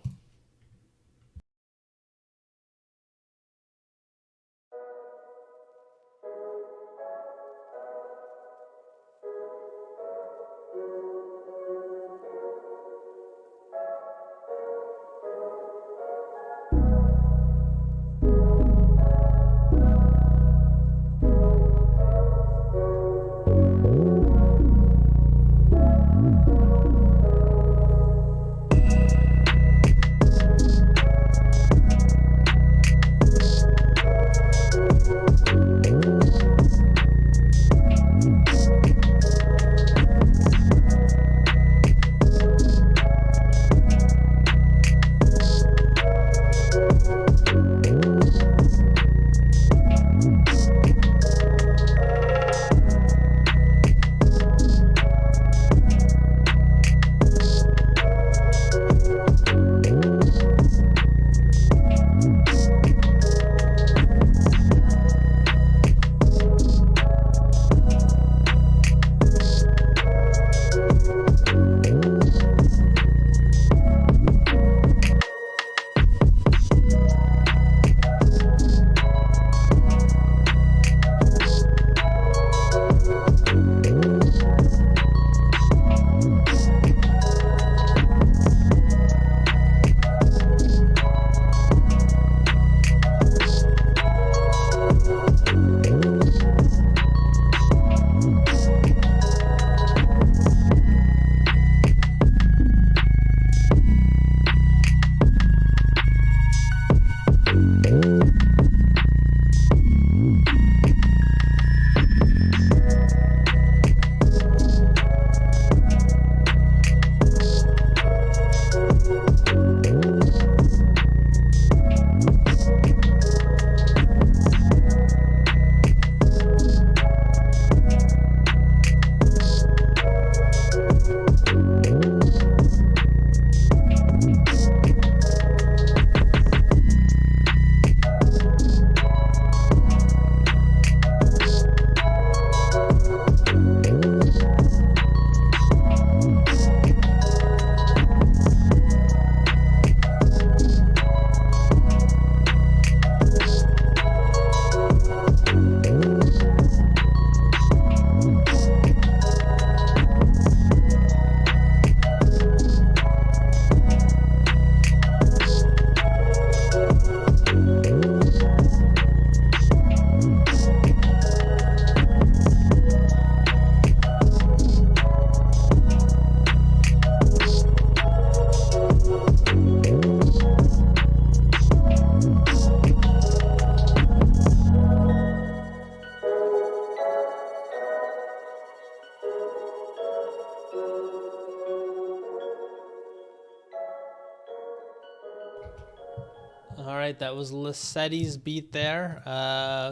Speaker 1: All right, that was Lissetti's beat there.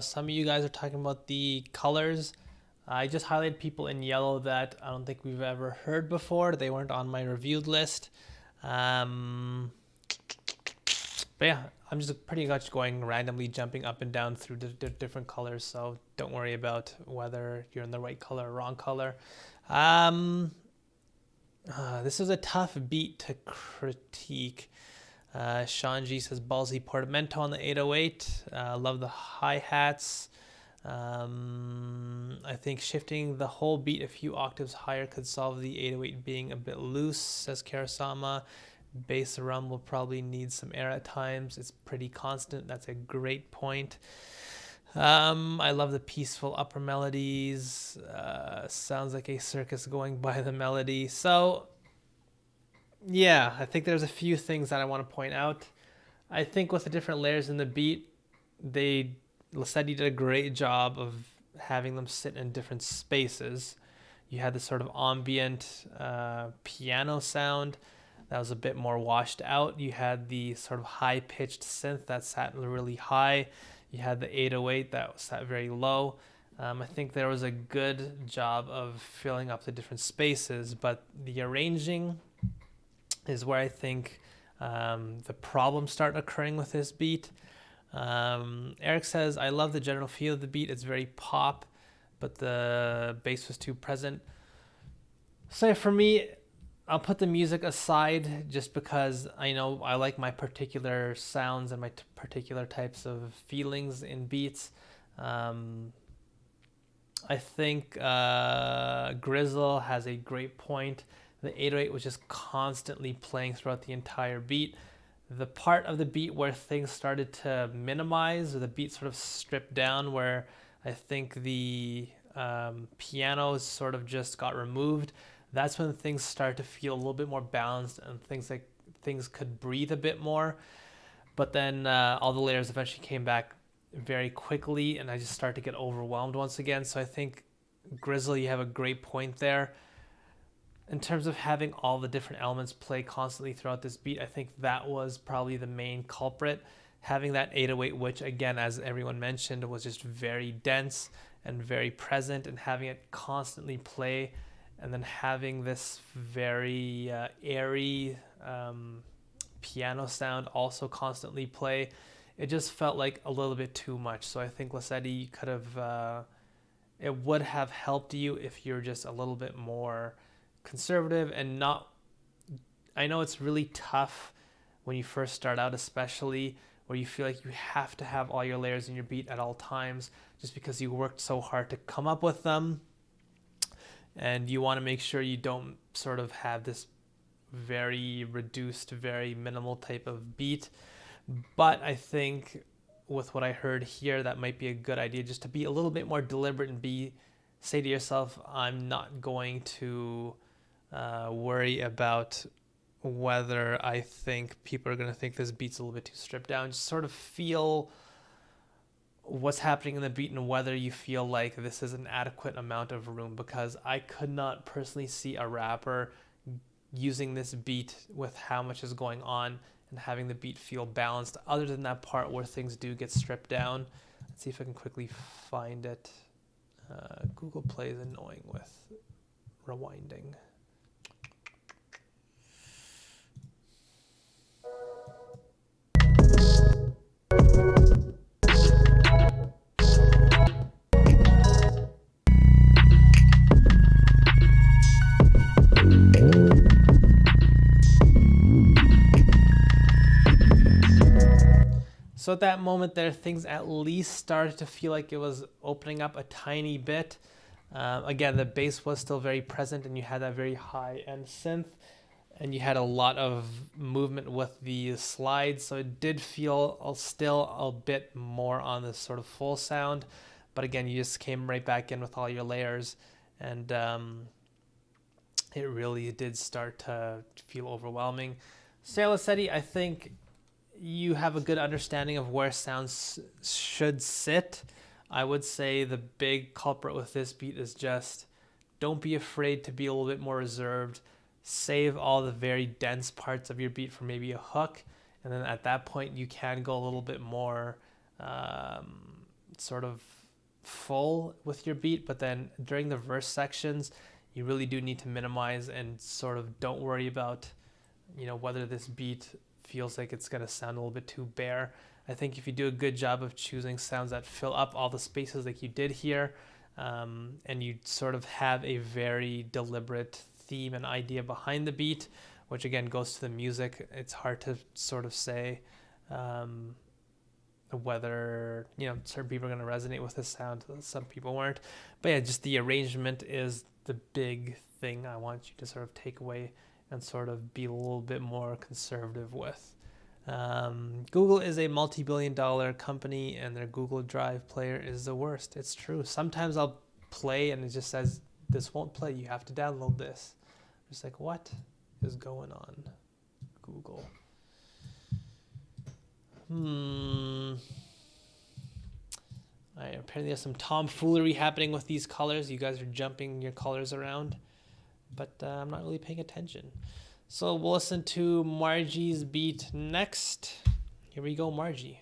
Speaker 1: Some of you guys are talking about the colors. I just highlighted people in yellow that I don't think we've ever heard before. They weren't on my reviewed list. But yeah, I'm just pretty much going randomly, jumping up and down through the different colors. So don't worry about whether you're in the right color or wrong color. This is a tough beat to critique. Sean G says ballsy portamento on the 808. Love the hi-hats. I think shifting the whole beat a few octaves higher could solve the 808 being a bit loose, says Karasama. Bass rum will probably need some air at times. It's pretty constant. That's a great point. I love the peaceful upper melodies. Sounds like a circus going by the melody. So yeah, I think there's a few things that I want to point out. I think with the different layers in the beat, Lissetti did a great job of having them sit in different spaces. You had this sort of ambient piano sound that was a bit more washed out. You had the sort of high-pitched synth that sat really high. You had the 808 that sat very low. I think there was a good job of filling up the different spaces, but the arranging is where I think the problems start occurring with this beat. Eric says, I love the general feel of the beat. It's very pop, but the bass was too present. So for me, I'll put the music aside just because I know I like my particular sounds and my particular types of feelings in beats. I think Grizzle has a great point. The 808 was just constantly playing throughout the entire beat. The part of the beat where things started to minimize, or the beat sort of stripped down, where I think the pianos sort of just got removed, that's when things start to feel a little bit more balanced and things could breathe a bit more. But then all the layers eventually came back very quickly, and I just started to get overwhelmed once again. So I think, Grizzle, you have a great point there. In terms of having all the different elements play constantly throughout this beat, I think that was probably the main culprit. Having that 808, which again, as everyone mentioned, was just very dense and very present, and having it constantly play, and then having this very airy piano sound also constantly play, it just felt like a little bit too much. So I think Lesedi could have, it would have helped you if you're just a little bit more conservative and not, I know it's really tough when you first start out, especially where you feel like you have to have all your layers in your beat at all times just because you worked so hard to come up with them, and you want to make sure you don't sort of have this very reduced, very minimal type of beat. But I think with what I heard here, that might be a good idea, just to be a little bit more deliberate and say to yourself, I'm not going to worry about whether I think people are going to think this beat's a little bit too stripped down. Just sort of feel what's happening in the beat and whether you feel like this is an adequate amount of room, because I could not personally see a rapper using this beat with how much is going on and having the beat feel balanced, other than that part where things do get stripped down. Let's see if I can quickly find it. Google Play is annoying with rewinding. So at that moment there, things at least started to feel like it was opening up a tiny bit. Again, the bass was still very present, and you had that very high end synth, and you had a lot of movement with the slides, so it did feel still a bit more on this sort of full sound. But again, you just came right back in with all your layers, and it really did start to feel overwhelming. Lesedi, I think you have a good understanding of where sounds should sit. I would say the big culprit with this beat is just don't be afraid to be a little bit more reserved. Save all the very dense parts of your beat for maybe a hook, and then at that point you can go a little bit more sort of full with your beat. But then during the verse sections, you really do need to minimize and sort of don't worry about, whether this beat feels like it's going to sound a little bit too bare. I think if you do a good job of choosing sounds that fill up all the spaces like you did here, and you sort of have a very deliberate theme and idea behind the beat, which again goes to the music, it's hard to sort of say whether certain people are going to resonate with this sound, some people weren't. But yeah, just the arrangement is the big thing I want you to sort of take away and sort of be a little bit more conservative with. Google is a multi-billion-dollar company, and their Google Drive player is the worst. It's true. Sometimes I'll play and it just says, this won't play, you have to download this. I'm just like, what is going on, Google? Apparently there's some tomfoolery happening with these colors. You guys are jumping your colors around, but I'm not really paying attention. So we'll listen to Margie's beat next. Here we go, Margie.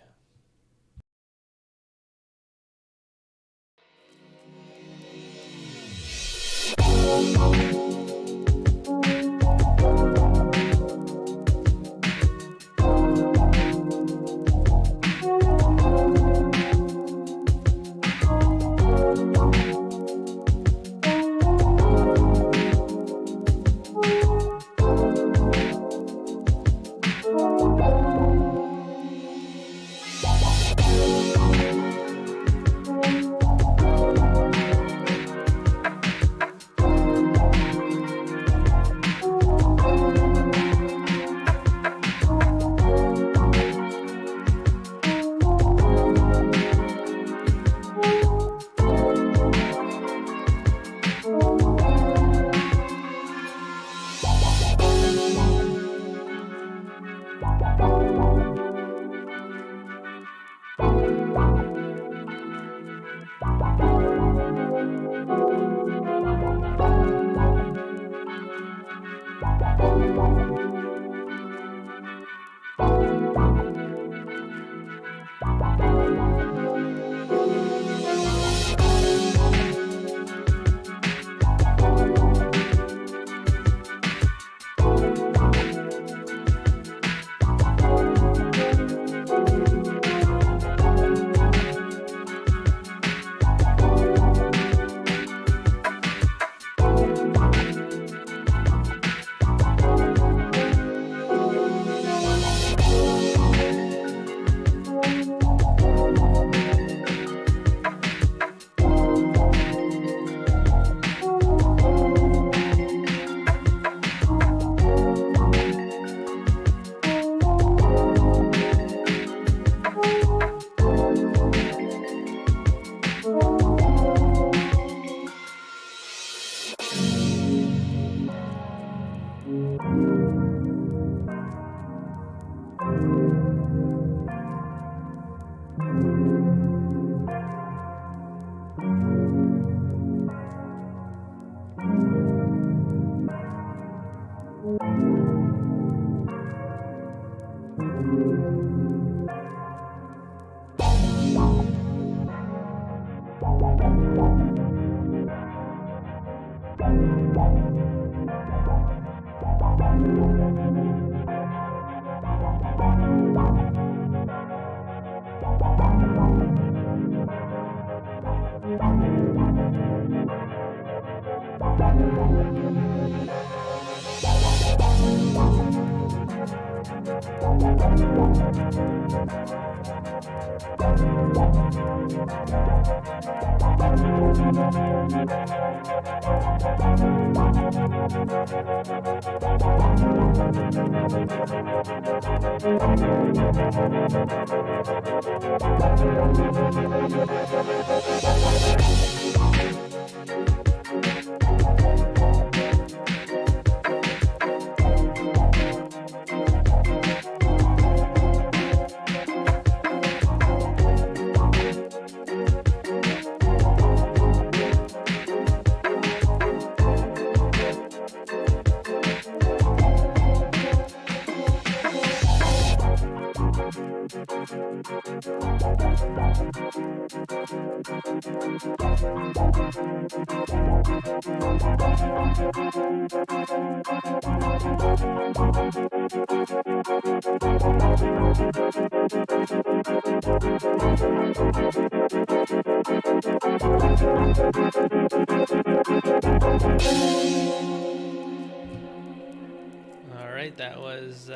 Speaker 1: All right, that was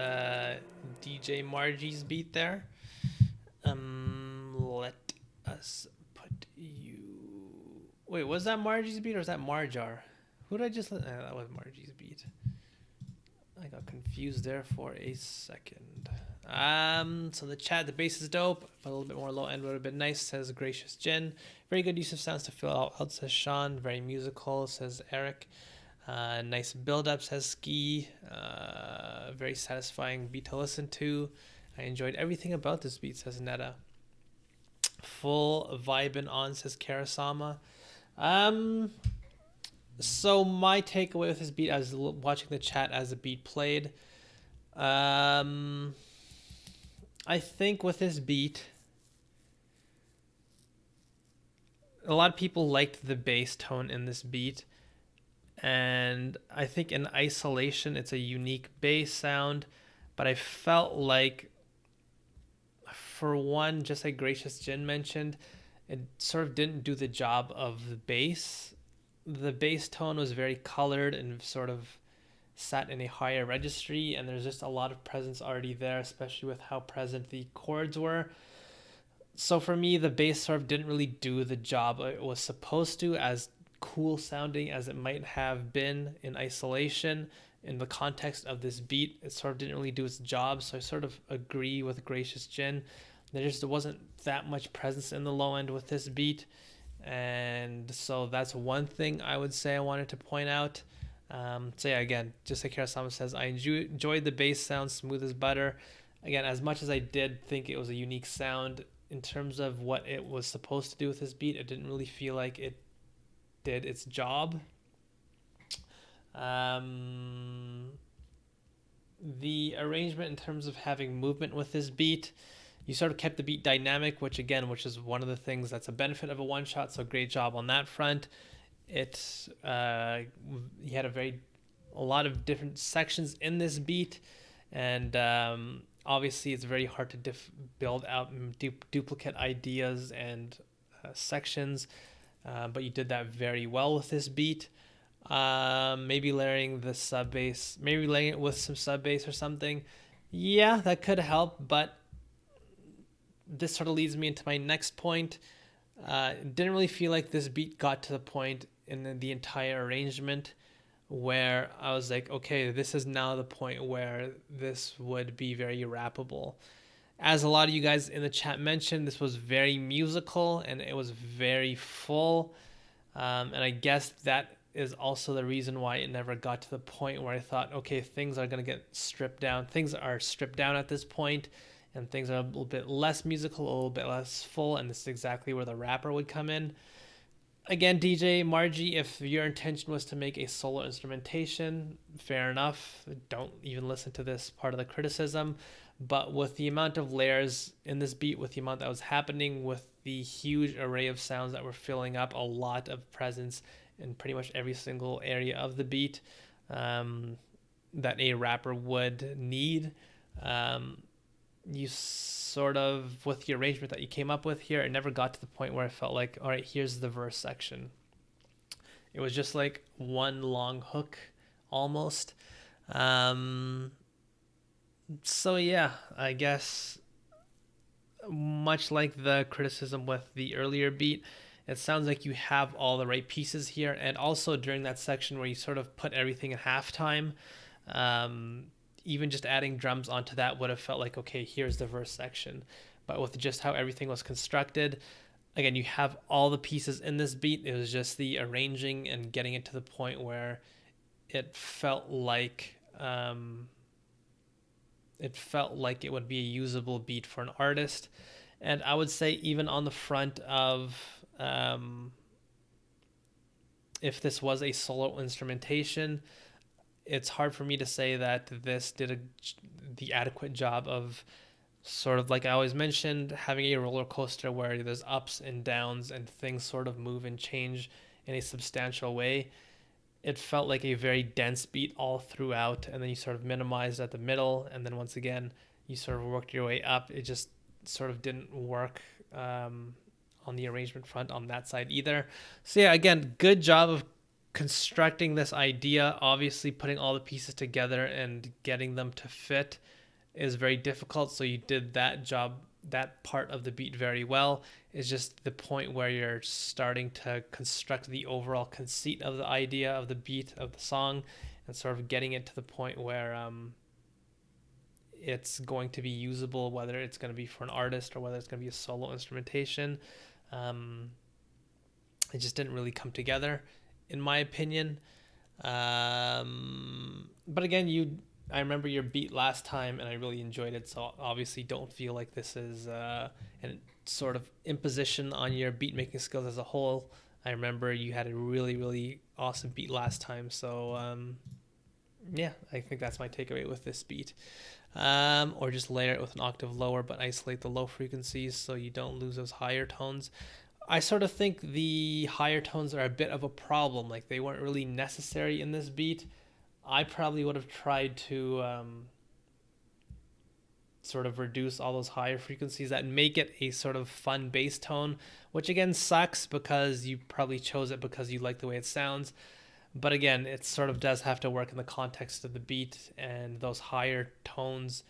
Speaker 1: DJ Margie's beat there. Let us put you. Wait, was that Margie's beat or was that Marjar? Who did I just? That was Margie's beat. I got confused there for a second. So the chat, the bass is dope, but a little bit more low end would have been nice, says Gracious Jin. Very good use of sounds to fill out, says Sean. Very musical, says Eric. Nice build up, says Ski. Very satisfying beat to listen to. I enjoyed everything about this beat, says Netta. Full vibing on, says Karasama. Um, so my takeaway with this beat, I was watching the chat as the beat played. I think with this beat, a lot of people liked the bass tone in this beat, and I think in isolation it's a unique bass sound, but I felt like, for one, just like Gracious Jin mentioned, it sort of didn't do the job of the bass. The bass tone was very colored and sort of sat in a higher registry, and there's just a lot of presence already there, especially with how present the chords were. So for me, the bass sort of didn't really do the job it was supposed to, as cool sounding as it might have been in isolation. In the context of this beat, it sort of didn't really do its job. So I sort of agree with Gracious Jin. There wasn't that much presence in the low end with this beat. And so that's one thing I would say I wanted to point out. So yeah, again, just like Karasama says, I enjoyed the bass sound, smooth as butter. Again, as much as I did think it was a unique sound, in terms of what it was supposed to do with this beat, it didn't really feel like it did its job. The arrangement in terms of having movement with this beat, you sort of kept the beat dynamic, which is one of the things that's a benefit of a one shot. So great job on that front. It you had a lot of different sections in this beat, and obviously it's very hard to build out duplicate ideas and sections, but you did that very well with this beat. Maybe layering the sub bass, maybe laying it with some sub bass or something. Yeah, that could help, but this sort of leads me into my next point. Didn't really feel like this beat got to the point in the entire arrangement where I was like, okay, this is now the point where this would be very rappable. As a lot of you guys in the chat mentioned, this was very musical and it was very full. And I guess that is also the reason why it never got to the point where I thought, okay, things are going to get stripped down. Things are stripped down at this point, and things are a little bit less musical, a little bit less full, and this is exactly where the rapper would come in. Again, DJ Margie, if your intention was to make a solo instrumentation, fair enough. Don't even listen to this part of the criticism. But with the amount of layers in this beat, with the amount that was happening, with the huge array of sounds that were filling up a lot of presence in pretty much every single area of the beat that a rapper would need, you sort of, with the arrangement that you came up with here, it never got to the point where I felt like, all right, here's the verse section. It was just like one long hook almost. So yeah, I guess much like the criticism with the earlier beat, it sounds like you have all the right pieces here. And also during that section where you sort of put everything at halftime, even just adding drums onto that would have felt like, okay, here's the verse section. But with just how everything was constructed, again, you have all the pieces in this beat. It was just the arranging and getting it to the point where it felt like it would be a usable beat for an artist. And I would say even on the front of if this was a solo instrumentation, it's hard for me to say that this did the adequate job of, sort of like I always mentioned, having a roller coaster where there's ups and downs and things sort of move and change in a substantial way. It felt like a very dense beat all throughout, and then you sort of minimized at the middle, and then once again you sort of worked your way up. It just sort of didn't work on the arrangement front on that side either. So yeah, again, good job of constructing this idea. Obviously putting all the pieces together and getting them to fit is very difficult, so you did that job, that part of the beat, very well. It's just the point where you're starting to construct the overall conceit of the idea of the beat of the song and sort of getting it to the point where it's going to be usable, whether it's going to be for an artist or whether it's going to be a solo instrumentation. It just didn't really come together, in my opinion. But again, I remember your beat last time and I really enjoyed it, so obviously don't feel like this is an sort of imposition on your beat making skills as a whole. I remember you had a really, really awesome beat last time. So, yeah, I think that's my takeaway with this beat. Or just layer it with an octave lower, but isolate the low frequencies so you don't lose those higher tones. I sort of think the higher tones are a bit of a problem. Like, they weren't really necessary in this beat. I probably would have tried to sort of reduce all those higher frequencies that make it a sort of fun bass tone, which again sucks because you probably chose it because you like the way it sounds. But again, it sort of does have to work in the context of the beat and those higher tones.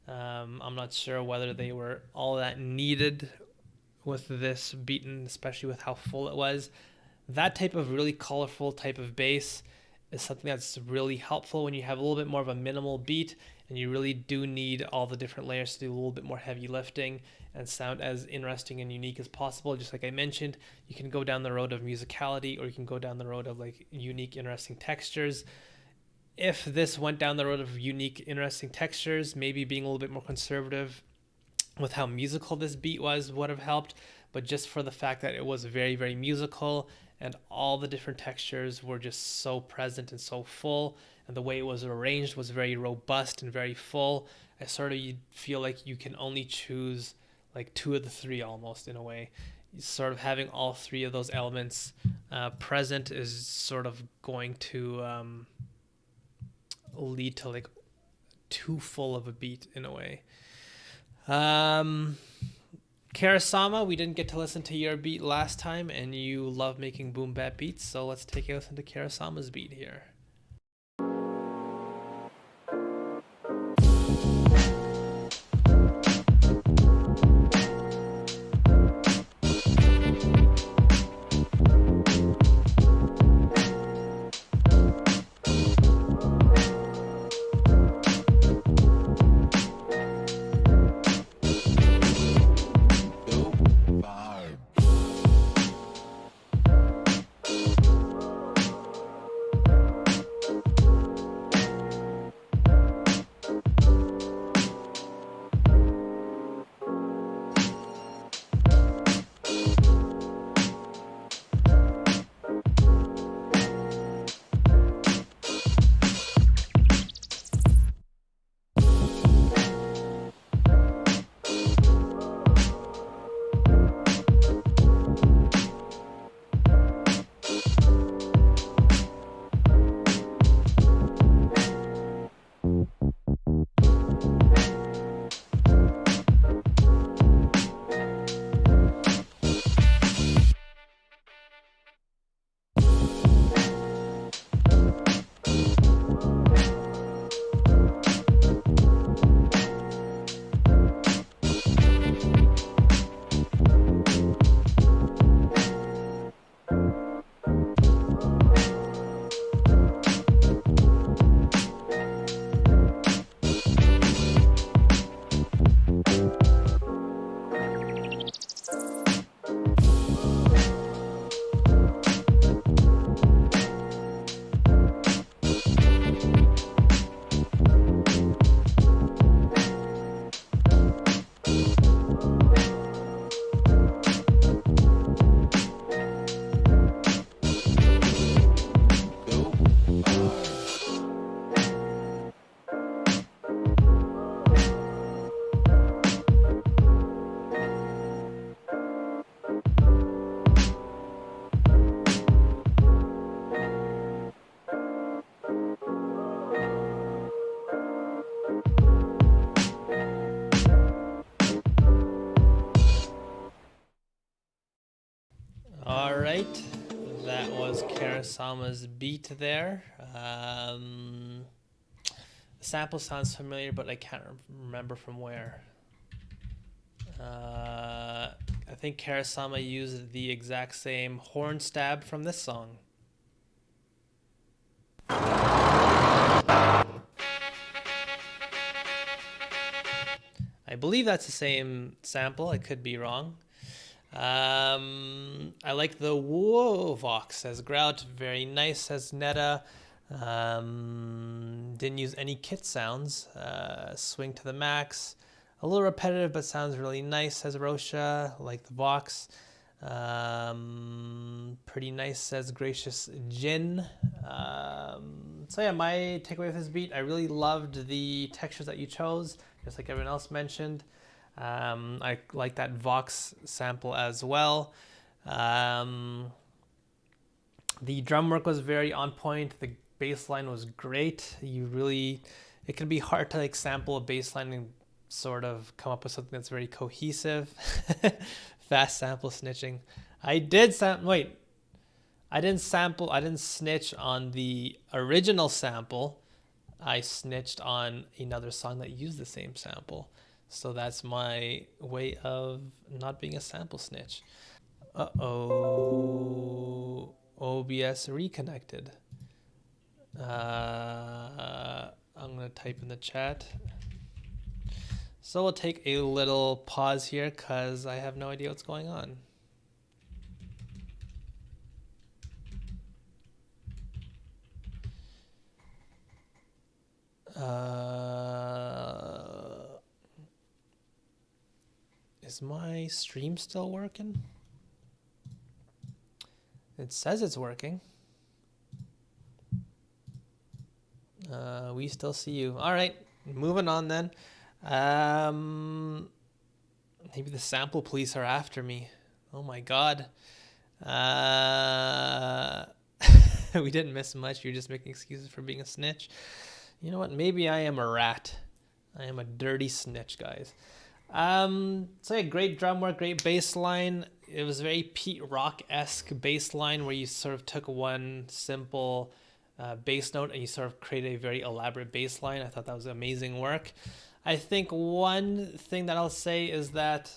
Speaker 1: I'm not sure whether they were all that needed with this beat, and especially with how full it was. That type of really colorful type of bass is something that's really helpful when you have a little bit more of a minimal beat and you really do need all the different layers to do a little bit more heavy lifting and sound as interesting and unique as possible. Just like I mentioned, you can go down the road of musicality, or you can go down the road of like unique, interesting textures. If this went down the road of unique, interesting textures, maybe being a little bit more conservative with how musical this beat was would have helped. But just for the fact that it was very, very musical and all the different textures were just so present and so full, and the way it was arranged was very robust and very full, I sort of feel like you can only choose like two of the three almost, in a way. Sort of having all three of those elements present is sort of going to lead to like too full of a beat in a way. Karasama, we didn't get to listen to your beat last time, and you love making boom bap beats, so let's take a listen to Karasama's beat here. All right, that was Karasama's beat there. The sample sounds familiar, but I can't remember from where. I think Karasama used the exact same horn stab from this song. I believe that's the same sample. I could be wrong. I like the whoa vox, says Grout. Very nice, says Netta. Didn't use any kit sounds. Swing to the max. A little repetitive, but sounds really nice, says Rosha, like the Vox. Pretty nice, says Gracious Jin. So yeah, my takeaway with this beat, I really loved the textures that you chose, just like everyone else mentioned. I like that Vox sample as well. The drum work was very on point. The bass line was great. It can be hard to like sample a bass line and sort of come up with something that's very cohesive. Fast sample snitching. I didn't snitch on the original sample. I snitched on another song that used the same sample. So that's my way of not being a sample snitch. Uh-oh. OBS reconnected. I'm going to type in the chat. So we'll take a little pause here because I have no idea what's going on. Is my stream still working? It says it's working. We still see you. All right, moving on then. Maybe the sample police are after me. Oh my God. We didn't miss much. You're just making excuses for being a snitch. You know what? Maybe I am a rat. I am a dirty snitch, guys. So yeah, great drum work, great bass line. It was very Pete Rock-esque bass line where you sort of took one simple bass note and you sort of created a very elaborate bass line. I thought that was amazing work. I think one thing that I'll say is that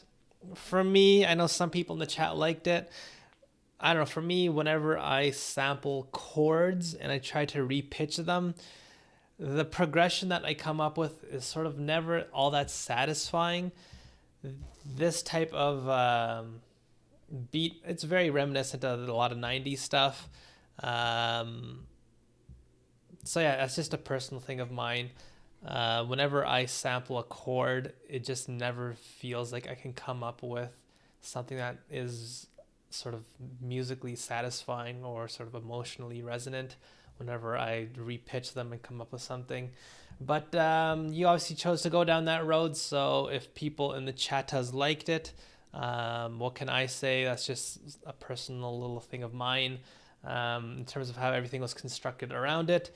Speaker 1: for me, I know some people in the chat liked it. I don't know, for me, whenever I sample chords and I try to repitch them, the progression that I come up with is sort of never all that satisfying. This type of beat, it's very reminiscent of a lot of 90s stuff. So yeah, that's just a personal thing of mine. Whenever I sample a chord, it just never feels like I can come up with something that is sort of musically satisfying or sort of emotionally resonant whenever I repitch them and come up with something. But you obviously chose to go down that road, so if people in the chat has liked it, what can I say? That's just a personal little thing of mine in terms of how everything was constructed around it.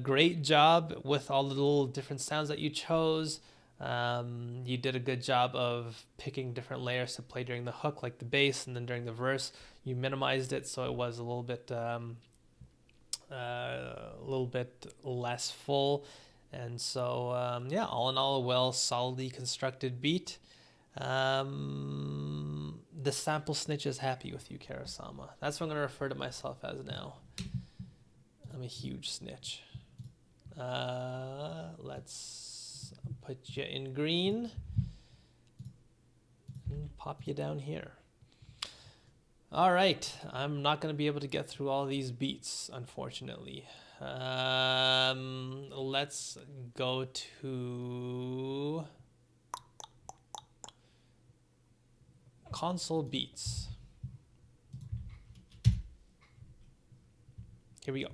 Speaker 1: Great job with all the little different sounds that you chose. You did a good job of picking different layers to play during the hook, like the bass, and then during the verse you minimized it so it was a little bit less full. And so yeah, all in all, a well solidly constructed beat. The sample snitch is happy with you, Karasama. That's what I'm going to refer to myself as now. I'm a huge snitch. Let's put you in green and pop you down here. All right, I'm not going to be able to get through all these beats, unfortunately. Let's go to console beats. Here we go.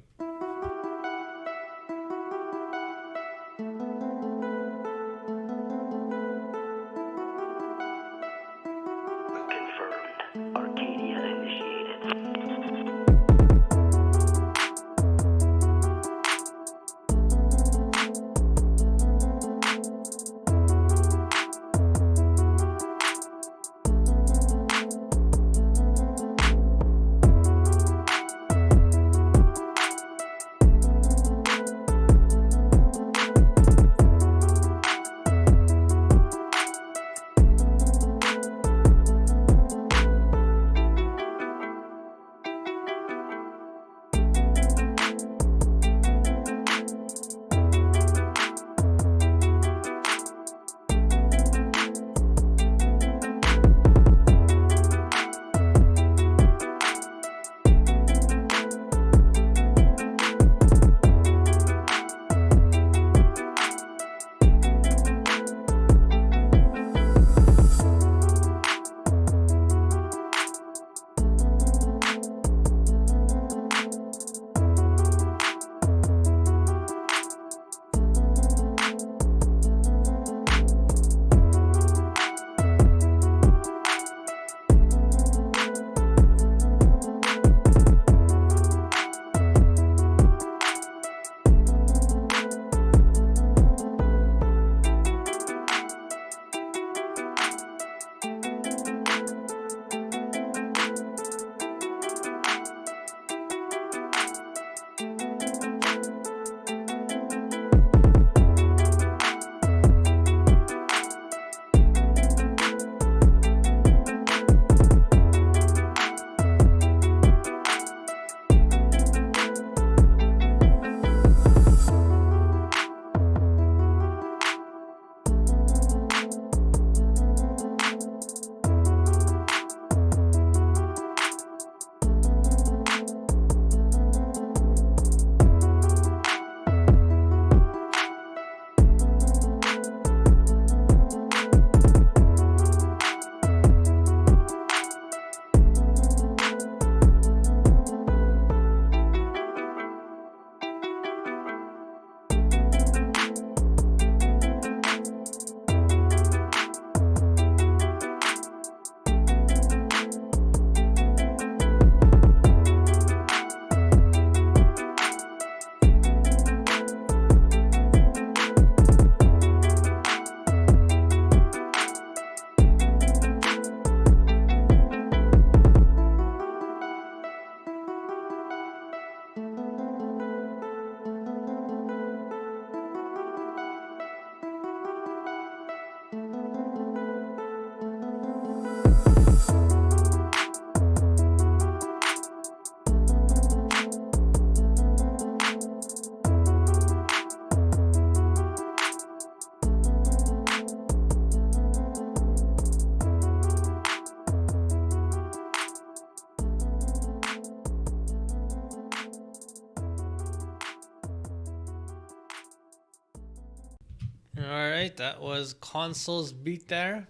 Speaker 1: All right, that was Console's beat there.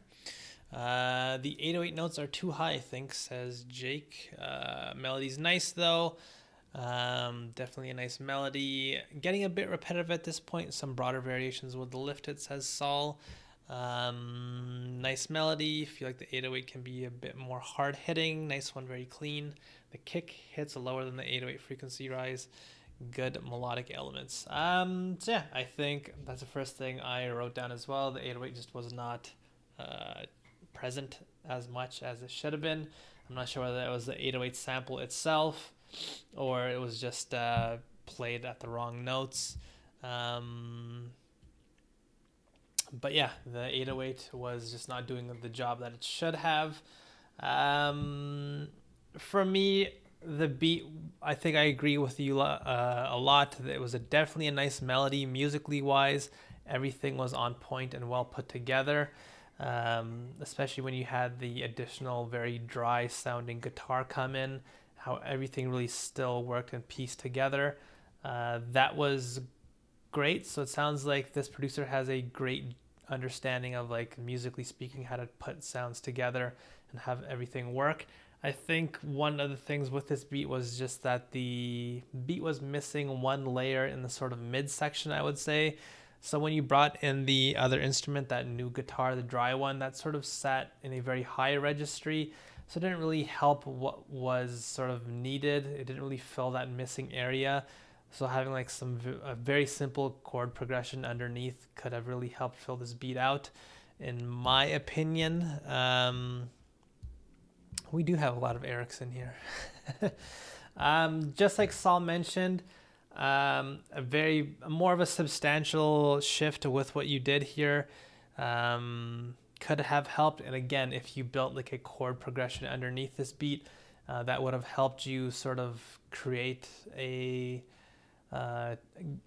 Speaker 1: The 808 notes are too high, I think, says Jake. Melody's nice though. Definitely a nice melody. Getting a bit repetitive at this point. Some broader variations with the lift, it says Saul. Nice melody. Feel like the 808 can be a bit more hard hitting. Nice one, very clean. The kick hits lower than the 808 frequency rise. Good melodic elements. So yeah, I think that's the first thing I wrote down as well. The 808 just was not present as much as it should have been. I'm not sure whether it was the 808 sample itself or it was just played at the wrong notes. But yeah, the 808 was just not doing the job that it should have. For me, the beat, I think I agree with you a lot. It was definitely a nice melody, musically wise. Everything was on point and well put together, especially when you had the additional very dry sounding guitar come in, how everything really still worked and pieced together. That was great. So it sounds like this producer has a great understanding of, like, musically speaking, how to put sounds together and have everything work. I think one of the things with this beat was just that the beat was missing one layer in the sort of mid section, I would say. So when you brought in the other instrument, that new guitar, the dry one, that sort of sat in a very high registry. So it didn't really help what was sort of needed. It didn't really fill that missing area. So having like a very simple chord progression underneath could have really helped fill this beat out, in my opinion. We do have a lot of Ericsson here. Just like Saul mentioned, more of a substantial shift with what you did here could have helped. And again, if you built like a chord progression underneath this beat, that would have helped you sort of create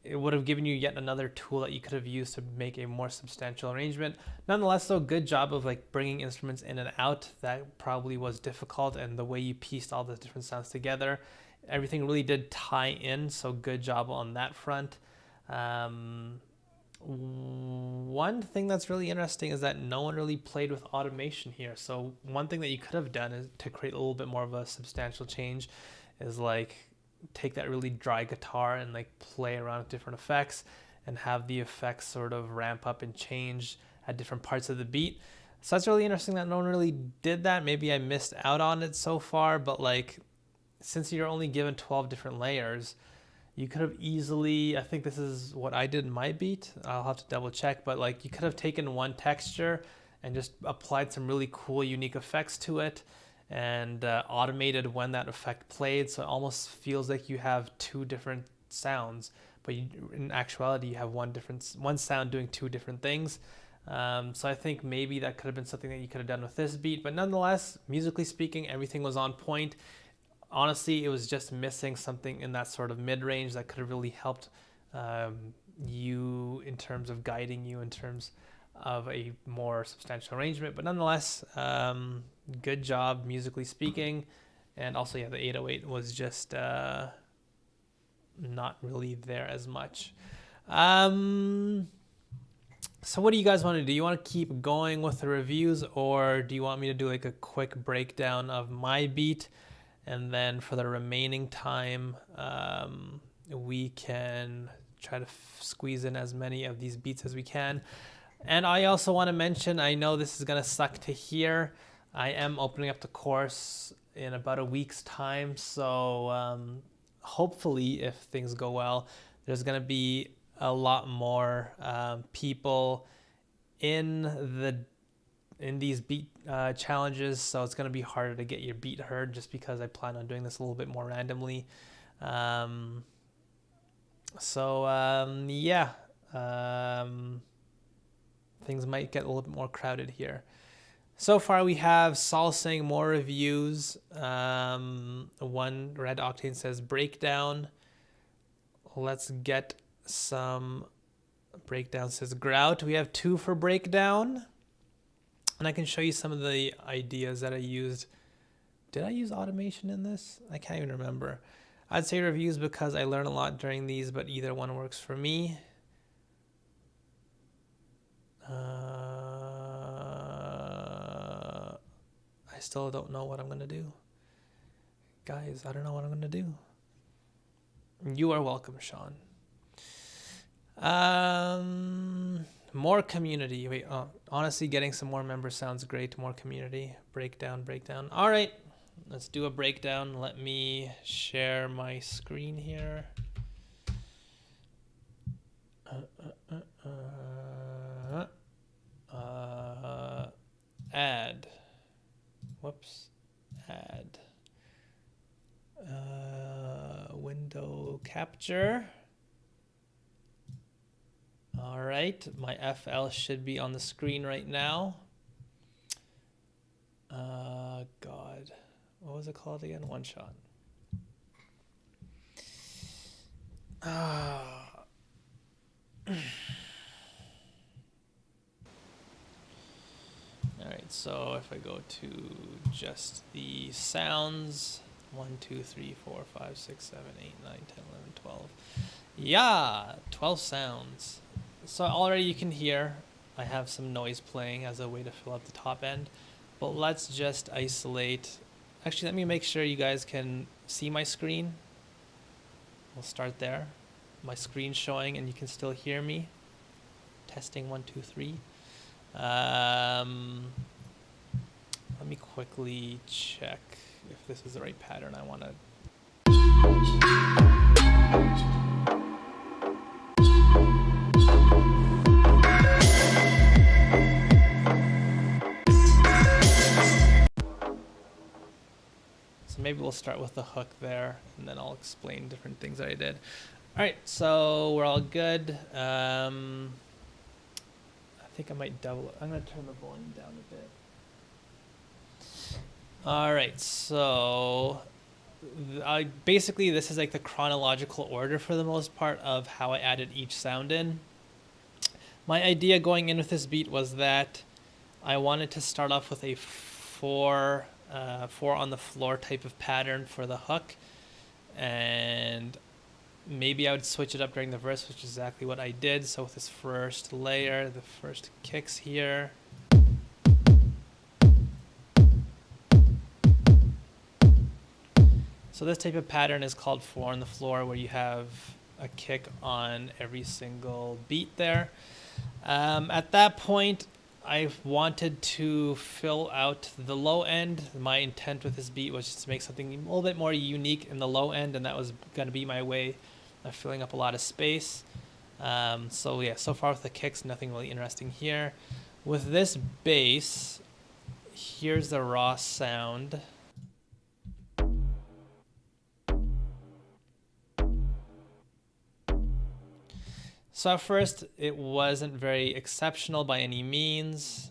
Speaker 1: it would have given you yet another tool that you could have used to make a more substantial arrangement. Nonetheless, though, good job of like bringing instruments in and out. That probably was difficult, and the way you pieced all the different sounds together, everything really did tie in. So good job on that front. One thing that's really interesting is that no one really played with automation here. So one thing that you could have done is to create a little bit more of a substantial change is like take that really dry guitar and like play around with different effects and have the effects sort of ramp up and change at different parts of the beat. So that's really interesting that no one really did that. Maybe I missed out on it so far, but like, since you're only given 12 different layers, you could have easily, I think this is what I did in my beat, I'll have to double check, but like you could have taken one texture and just applied some really cool, unique effects to it and automated when that effect played. So it almost feels like you have two different sounds, but in actuality, you have one sound doing two different things. So I think maybe that could have been something that you could have done with this beat, but nonetheless, musically speaking, everything was on point. Honestly, it was just missing something in that sort of mid-range that could have really helped you in terms of guiding you in terms of a more substantial arrangement. But nonetheless, good job musically speaking. And also, yeah, the 808 was just not really there as much. So what do you guys want to do? You want to keep going with the reviews, or do you want me to do like a quick breakdown of my beat? And then for the remaining time, we can try to squeeze in as many of these beats as we can. And I also want to mention, I know this is going to suck to hear, I am opening up the course in about a week's time. So hopefully, if things go well, there's going to be a lot more people in these beat challenges, so it's going to be harder to get your beat heard just because I plan on doing this a little bit more randomly. Things might get a little bit more crowded here. So far we have Saul saying more reviews. One Red Octane says breakdown. Let's get some breakdown. Says grout. We have 2 for breakdown. And I can show you some of the ideas that I used. Did I use automation in this? I can't even remember. I'd say reviews because I learn a lot during these, but either one works for me. I still don't know what I'm gonna do. Guys, I don't know what I'm gonna do. You are welcome, Sean. More community. Wait, honestly, getting some more members sounds great. More community. Breakdown. All right, let's do a breakdown. Let me share my screen here. Add. Whoops. Add. Window capture. All right, my FL should be on the screen right now. God, what was it called again? One shot. All right, so if I go to just the sounds, 1, 2, 3, 4, 5, 6, 7, 8, 9, 10, 11, 12. Yeah, 12 sounds. So already you can hear I have some noise playing as a way to fill up the top end. But let's just isolate. Actually, let me make sure you guys can see my screen. We'll start there. My screen showing and you can still hear me. Testing 1, 2, 3. Let me quickly check if this is the right pattern I want to. So maybe we'll start with the hook there and then I'll explain different things that I did. All right, so we're all good. I think I might double. I'm going to turn the volume down a bit. All right, so basically this is like the chronological order for the most part of how I added each sound in. My idea going in with this beat was that I wanted to start off with a four on the floor type of pattern for the hook, and maybe I would switch it up during the verse, which is exactly what I did. So with this first layer, the first kicks here. So this type of pattern is called 4 on the floor, where you have a kick on every single beat there. At that point, I wanted to fill out the low end. My intent with this beat was just to make something a little bit more unique in the low end, and that was going to be my way of filling up a lot of space. So yeah, so far with the kicks, nothing really interesting here. With this bass, here's the raw sound. So at first, it wasn't very exceptional by any means.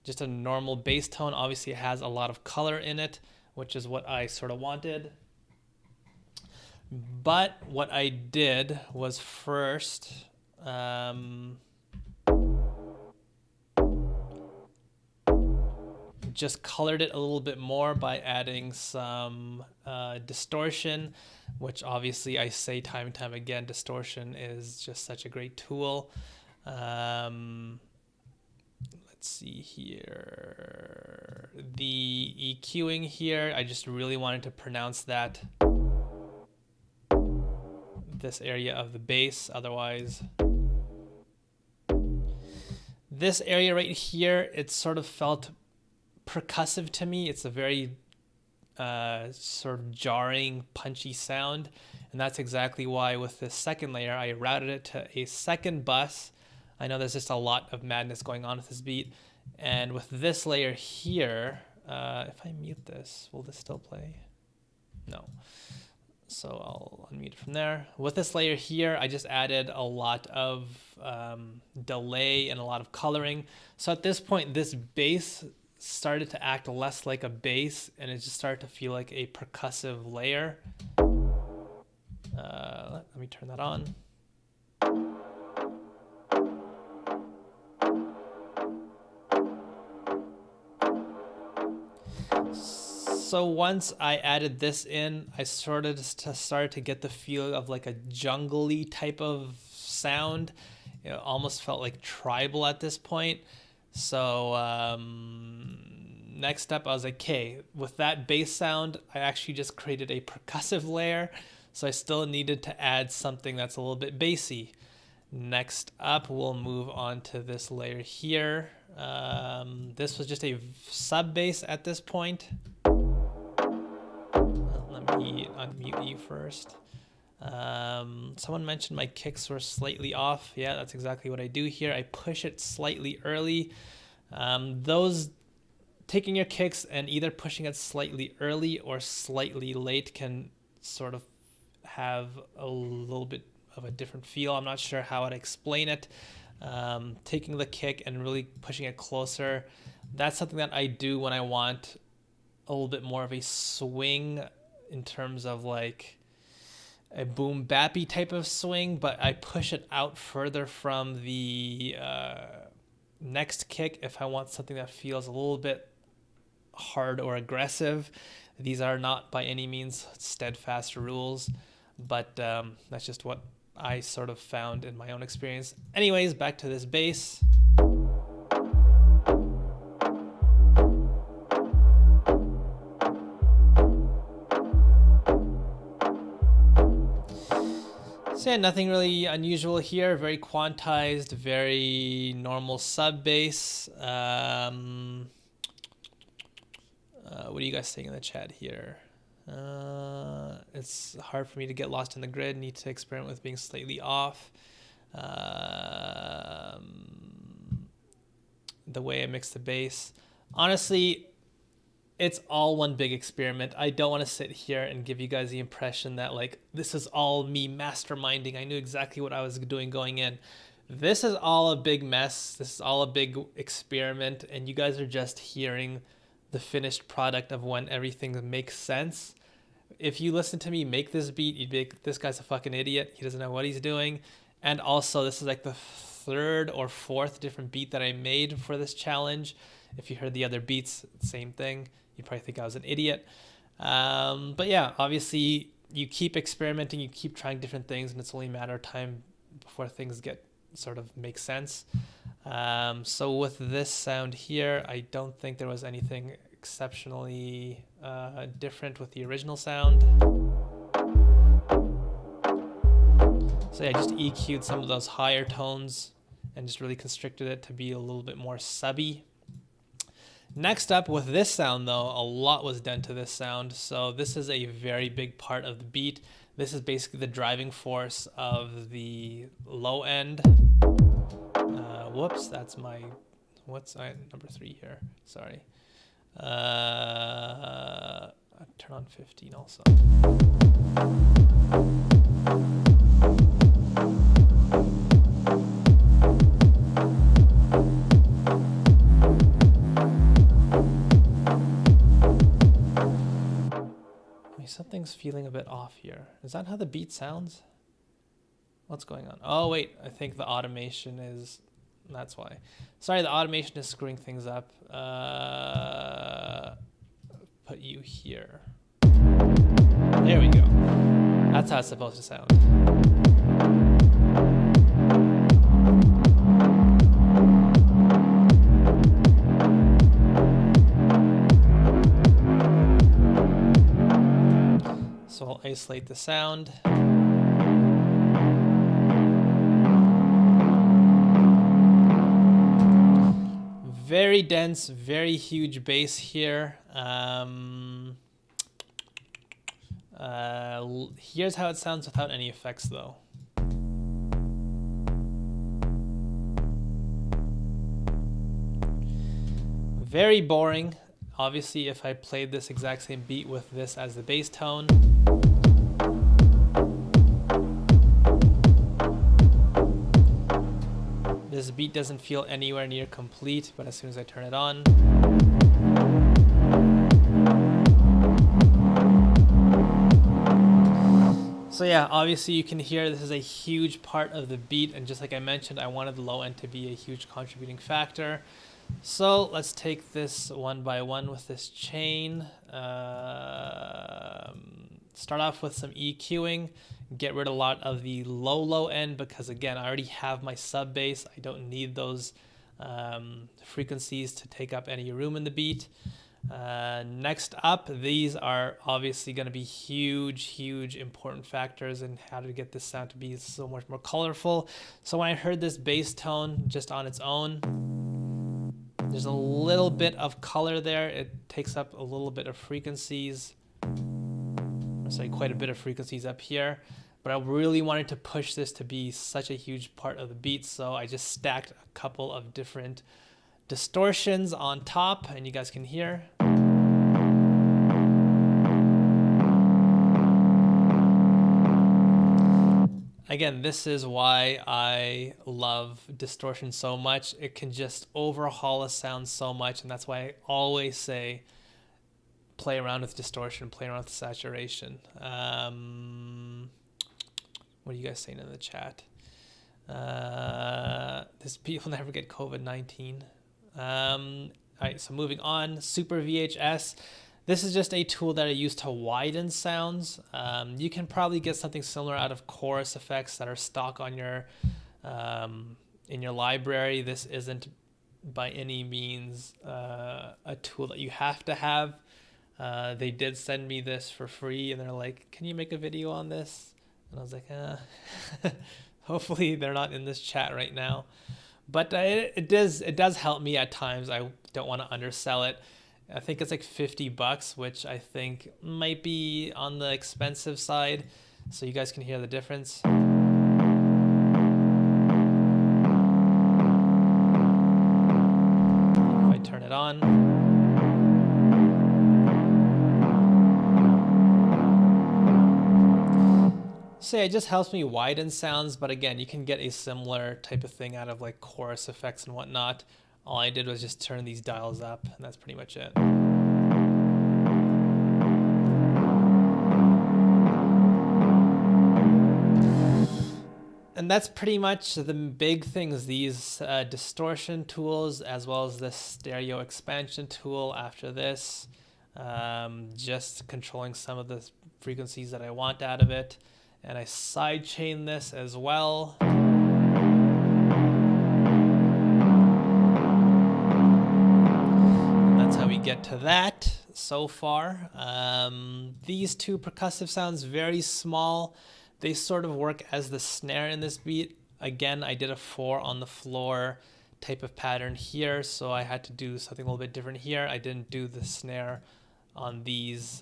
Speaker 1: Just a normal bass tone. Obviously, it has a lot of color in it, which is what I sort of wanted. But what I did was first just colored it a little bit more by adding some distortion, which obviously I say time and time again, distortion is just such a great tool. Let's see here. The EQing here, I just really wanted to pronounce that, this area of the bass. Otherwise, this area right here, it sort of felt percussive to me. It's a very sort of jarring, punchy sound, and that's exactly why with this second layer I routed it to a second bus. I know there's just a lot of madness going on with this beat, and with this layer here, if I mute this, will this still play? No. So I'll unmute it from there. With this layer here, I just added a lot of delay and a lot of coloring. So at this point, this bass started to act less like a bass, and it just started to feel like a percussive layer. Let me turn that on. So once I added this in, I started to get the feel of like a jungly type of sound. It almost felt like tribal at this point. So next up, I was like, okay, with that bass sound, I actually just created a percussive layer. So I still needed to add something that's a little bit bassy. Next up, we'll move on to this layer here. This was just a sub bass at this point. Let me unmute you first. Someone mentioned my kicks were slightly off. Yeah, that's exactly what I do here. I push it slightly early. Those taking your kicks and either pushing it slightly early or slightly late can sort of have a little bit of a different feel. I'm not sure how I'd explain it. Taking the kick and really pushing it closer, that's something that I do when I want a little bit more of a swing in terms of like a boom bappy type of swing, but I push it out further from the next kick if I want something that feels a little bit hard or aggressive. These are not by any means steadfast rules, but that's just what I sort of found in my own experience. Anyways, back to this bass. So yeah, nothing really unusual here. Very quantized, very normal sub bass. What are you guys saying in the chat here? It's hard for me to get lost in the grid. Need to experiment with being slightly off. The way I mix the bass. Honestly, it's all one big experiment. I don't want to sit here and give you guys the impression that like this is all me masterminding. I knew exactly what I was doing going in. This is all a big mess. This is all a big experiment, and you guys are just hearing the finished product of when everything makes sense. If you listen to me make this beat, you'd be like, this guy's a fucking idiot. He doesn't know what he's doing. And also, this is like the third or fourth different beat that I made for this challenge. If you heard the other beats, same thing. You'd probably think I was an idiot. But yeah, obviously, you keep experimenting, you keep trying different things, and it's only a matter of time before things get sort of make sense. So with this sound here, I don't think there was anything exceptionally different with the original sound. So yeah, I just EQ'd some of those higher tones and just really constricted it to be a little bit more subby. Next up with this sound though, a lot was done to this sound. So this is a very big part of the beat. This is basically the driving force of the low end. Whoops, that's my, number 3 here, sorry. I'll turn on 15 also. Something's feeling a bit off here. Is that how the beat sounds? What's going on? Oh wait, I think the automation is, that's why. Sorry, the automation is screwing things up. Put you here. There we go. That's how it's supposed to sound. So I'll isolate the sound. Very dense, very huge bass here. Here's how it sounds without any effects though. Very boring. Obviously, if I played this exact same beat with this as the bass tone, this beat doesn't feel anywhere near complete, but as soon as I turn it on, so yeah, obviously you can hear this is a huge part of the beat, and just like I mentioned, I wanted the low end to be a huge contributing factor. So let's take this one by one with this chain. Start off with some EQing. get rid of a lot of the low end, because again, I already have my sub bass. I don't need those frequencies to take up any room in the beat. Next up, these are obviously going to be huge important factors in how to get this sound to be so much more colorful. So when I heard this bass tone just on its own, there's a little bit of color there. It takes up a little bit of frequencies. Sorry, quite a bit of frequencies up here. But I really wanted to push this to be such a huge part of the beat, so I just stacked a couple of different distortions on top, and you guys can hear. Again, this is why I love distortion so much. It can just overhaul a sound so much, and that's why I always say play around with distortion, play around with saturation. What are you guys saying in the chat? This people never get COVID-19. All right, so moving on, Super VHS. This is just a tool that I use to widen sounds. You can probably get something similar out of chorus effects that are stock on your in your library. This isn't by any means a tool that you have to have. They did send me this for free, and they're like, "Can you make a video on this?" And I was like, hopefully they're not in this chat right now. But it does help me at times. I don't want to undersell it. I think it's like $50, which I think might be on the expensive side. So you guys can hear the difference. If I turn it on. So yeah, it just helps me widen sounds, but again, you can get a similar type of thing out of like chorus effects and whatnot. All I did was just turn these dials up, and that's pretty much it. And that's pretty much the big things, these distortion tools, as well as the stereo expansion tool after this. Just controlling some of the frequencies that I want out of it. And I sidechain this as well. And that's how we get to that so far. These two percussive sounds, very small. They sort of work as the snare in this beat. Again, I did a 4 on the floor type of pattern here, so I had to do something a little bit different here. I didn't do the snare on these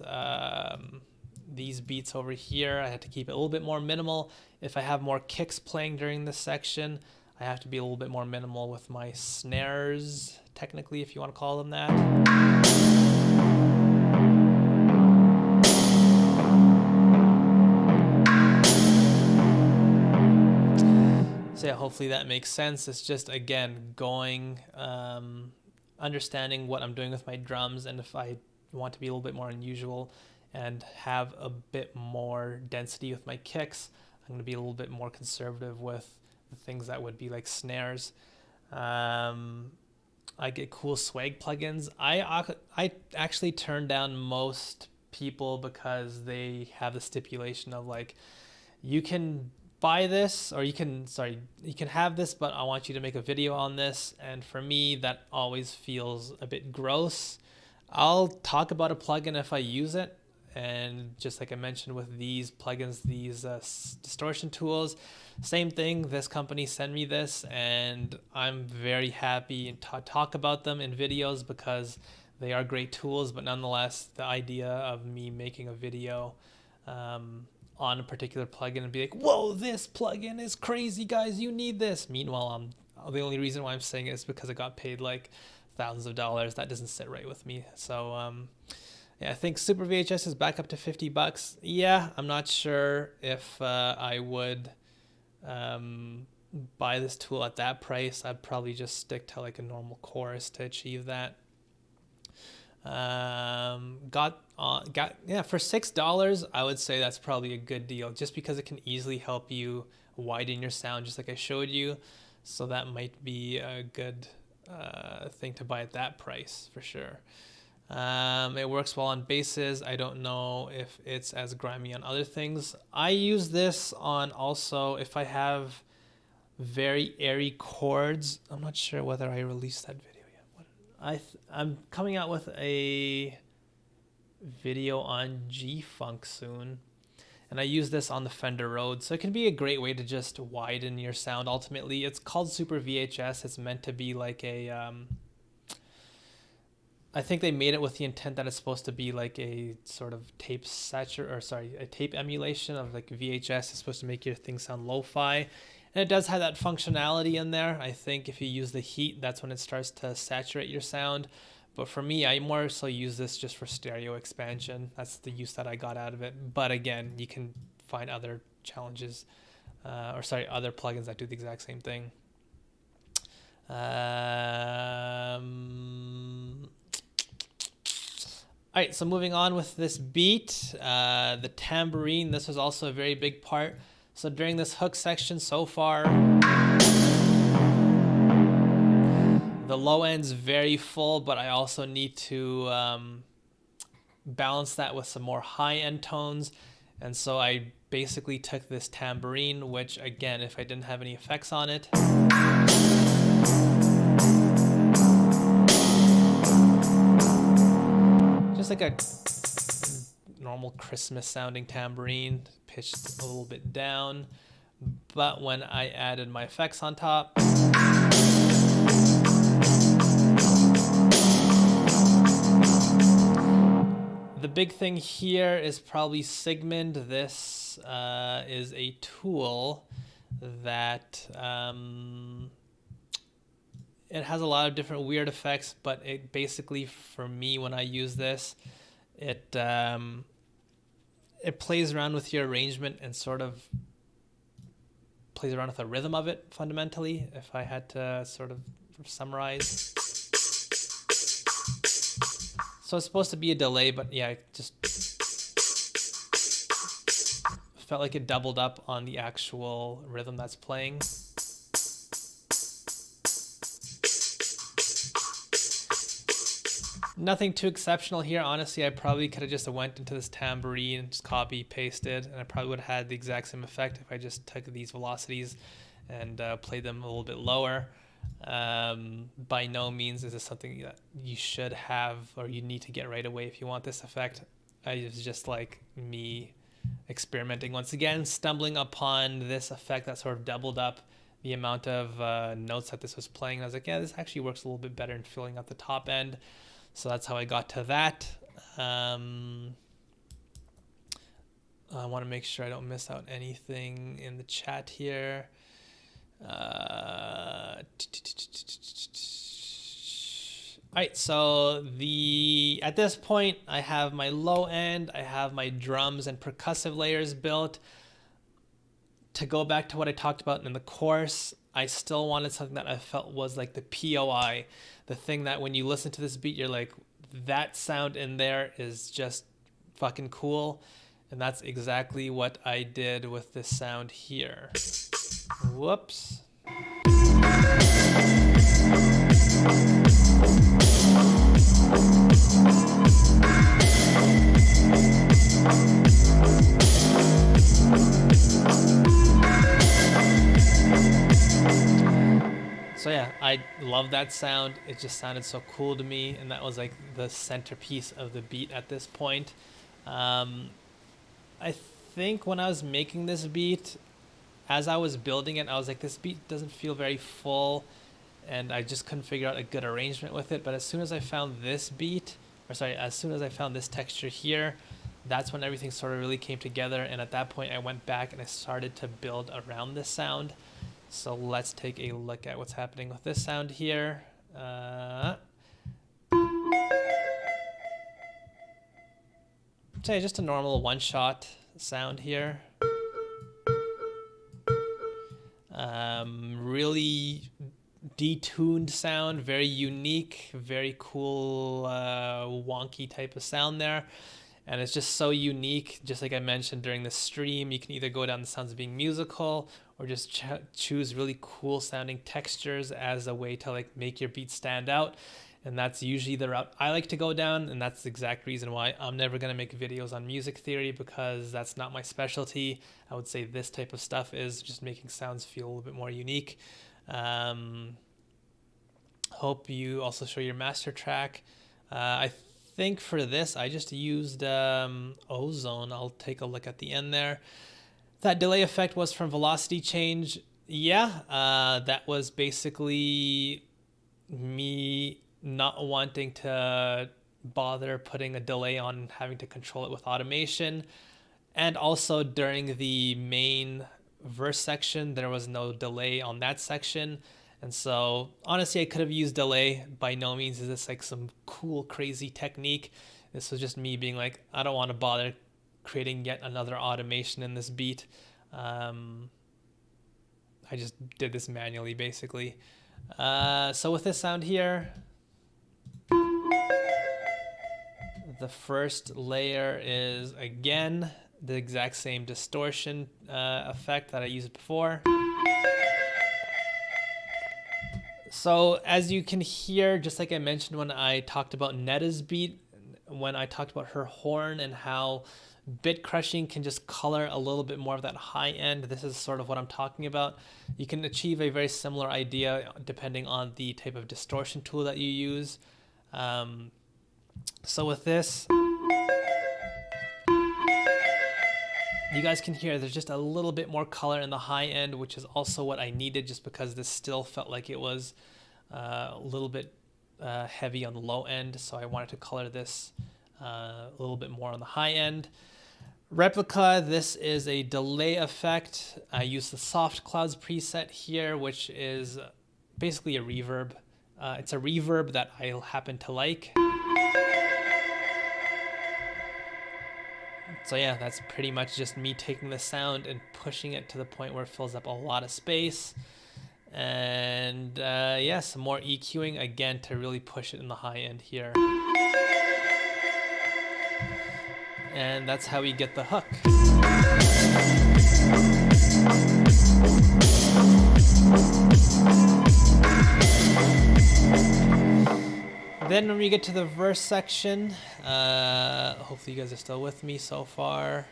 Speaker 1: beats over here. I had to keep it a little bit more minimal. If I have more kicks playing during this section, I have to be a little bit more minimal with my snares, technically, if you want to call them that. So yeah, hopefully that makes sense. It's just, again, going, understanding what I'm doing with my drums, and if I want to be a little bit more unusual and have a bit more density with my kicks, I'm going to be a little bit more conservative with the things that would be like snares. I get cool swag plugins. I actually turn down most people because they have the stipulation of like, you can buy this, or you can have this, but I want you to make a video on this. And for me, that always feels a bit gross. I'll talk about a plugin if I use it. And just like I mentioned with these plugins, these distortion tools, same thing. This company sent me this, and I'm very happy to talk about them in videos because they are great tools. But nonetheless, the idea of me making a video on a particular plugin and be like, whoa, this plugin is crazy, guys, you need this. Meanwhile, the only reason why I'm saying it is because I got paid like thousands of dollars. That doesn't sit right with me. So yeah, I think Super VHS is back up to $50. Yeah, I'm not sure if I would buy this tool at that price. I'd probably just stick to like a normal chorus to achieve that. Yeah, for $6, I would say that's probably a good deal, just because it can easily help you widen your sound, just like I showed you. So that might be a good thing to buy at that price for sure. It works well on basses. I don't know if it's as grimy on other things. I use this on also if I have very airy chords. I'm not sure whether I released that video yet. I'm coming out with a video on G-Funk soon, and I use this on the Fender Rhodes, so it can be a great way to just widen your sound. Ultimately, it's called Super VHS. It's meant to be like a I think they made it with the intent that it's supposed to be like a sort of tape a tape emulation of like VHS. It's supposed to make your thing sound lo-fi, and it does have that functionality in there. I think if you use the heat, that's when it starts to saturate your sound. But for me, I more so use this just for stereo expansion. That's the use that I got out of it. But again, you can find other challenges, other plugins that do the exact same thing. All right, so moving on with this beat, the tambourine, this was also a very big part. So during this hook section so far, the low end's very full, but I also need to balance that with some more high end tones. And so I basically took this tambourine, which again, if I didn't have any effects on it, just like a normal Christmas sounding tambourine, pitched a little bit down. But when I added my effects on top, the big thing here is probably Sigmund. This is a tool that it has a lot of different weird effects, but it basically, for me, when I use this, it plays around with your arrangement and sort of plays around with the rhythm of it, fundamentally, if I had to sort of summarize. So it's supposed to be a delay, but yeah, it just felt like it doubled up on the actual rhythm that's playing. Nothing too exceptional here. Honestly, I probably could have just went into this tambourine and just copy pasted, and I probably would have had the exact same effect if I just took these velocities and played them a little bit lower. By no means is this something that you should have or you need to get right away if you want this effect. It was just like me experimenting once again, stumbling upon this effect that sort of doubled up the amount of notes that this was playing. And I was like, yeah, this actually works a little bit better in filling out the top end. So that's how I got to that. I want to make sure I don't miss out anything in the chat here. Alright, so at this point I have my low end, I have my drums and percussive layers built. To go back to what I talked about in the course, I still wanted something that I felt was like the POI, the thing that when you listen to this beat, you're like, that sound in there is just fucking cool. And that's exactly what I did with this sound here. Whoops. So yeah, I love that sound. It just sounded so cool to me, and that was like the centerpiece of the beat at this point. I think when I was making this beat, as I was building it, I was like, this beat doesn't feel very full, and I just couldn't figure out a good arrangement with it. But as soon as I found this as soon as I found this texture here, that's when everything sort of really came together. And at that point, I went back and I started to build around this sound. So let's take a look at what's happening with this sound here. Say just a normal one-shot sound here. Really detuned sound, very unique, very cool, wonky type of sound there. And it's just so unique. Just like I mentioned during the stream, you can either go down the sounds of being musical or just choose really cool sounding textures as a way to like make your beat stand out. and that's usually the route I like to go down, and that's the exact reason why I'm never going to make videos on music theory, because that's not my specialty. I would say this type of stuff is just making sounds feel a little bit more unique. Hope you also show your master track. I think for this I just used Ozone. I'll take a look at the end there. That delay effect was from velocity change. Yeah, that was basically me not wanting to bother putting a delay on and having to control it with automation. And also during the main verse section, there was no delay on that section. And so honestly, I could have used delay. By no means is this like some cool, crazy technique. This was just me being like, I don't want to bother creating yet another automation in this beat. I just did this manually basically. So with this sound here, the first layer is again the exact same distortion effect that I used before. So as you can hear, just like I mentioned when I talked about Netta's beat, when I talked about her horn and how bit crushing can just color a little bit more of that high end, this is sort of what I'm talking about. You can achieve a very similar idea depending on the type of distortion tool that you use. So with this, you guys can hear there's just a little bit more color in the high end, which is also what I needed, just because this still felt like it was a little bit heavy on the low end. So I wanted to color this a little bit more on the high end. Replica, this is a delay effect. I use the Soft Clouds preset here, which is basically a reverb. It's a reverb that I happen to like. So yeah, that's pretty much just me taking the sound and pushing it to the point where it fills up a lot of space. And yeah, some more EQing again to really push it in the high end here. And that's how we get the hook. Then when we get to the verse section, hopefully you guys are still with me so far.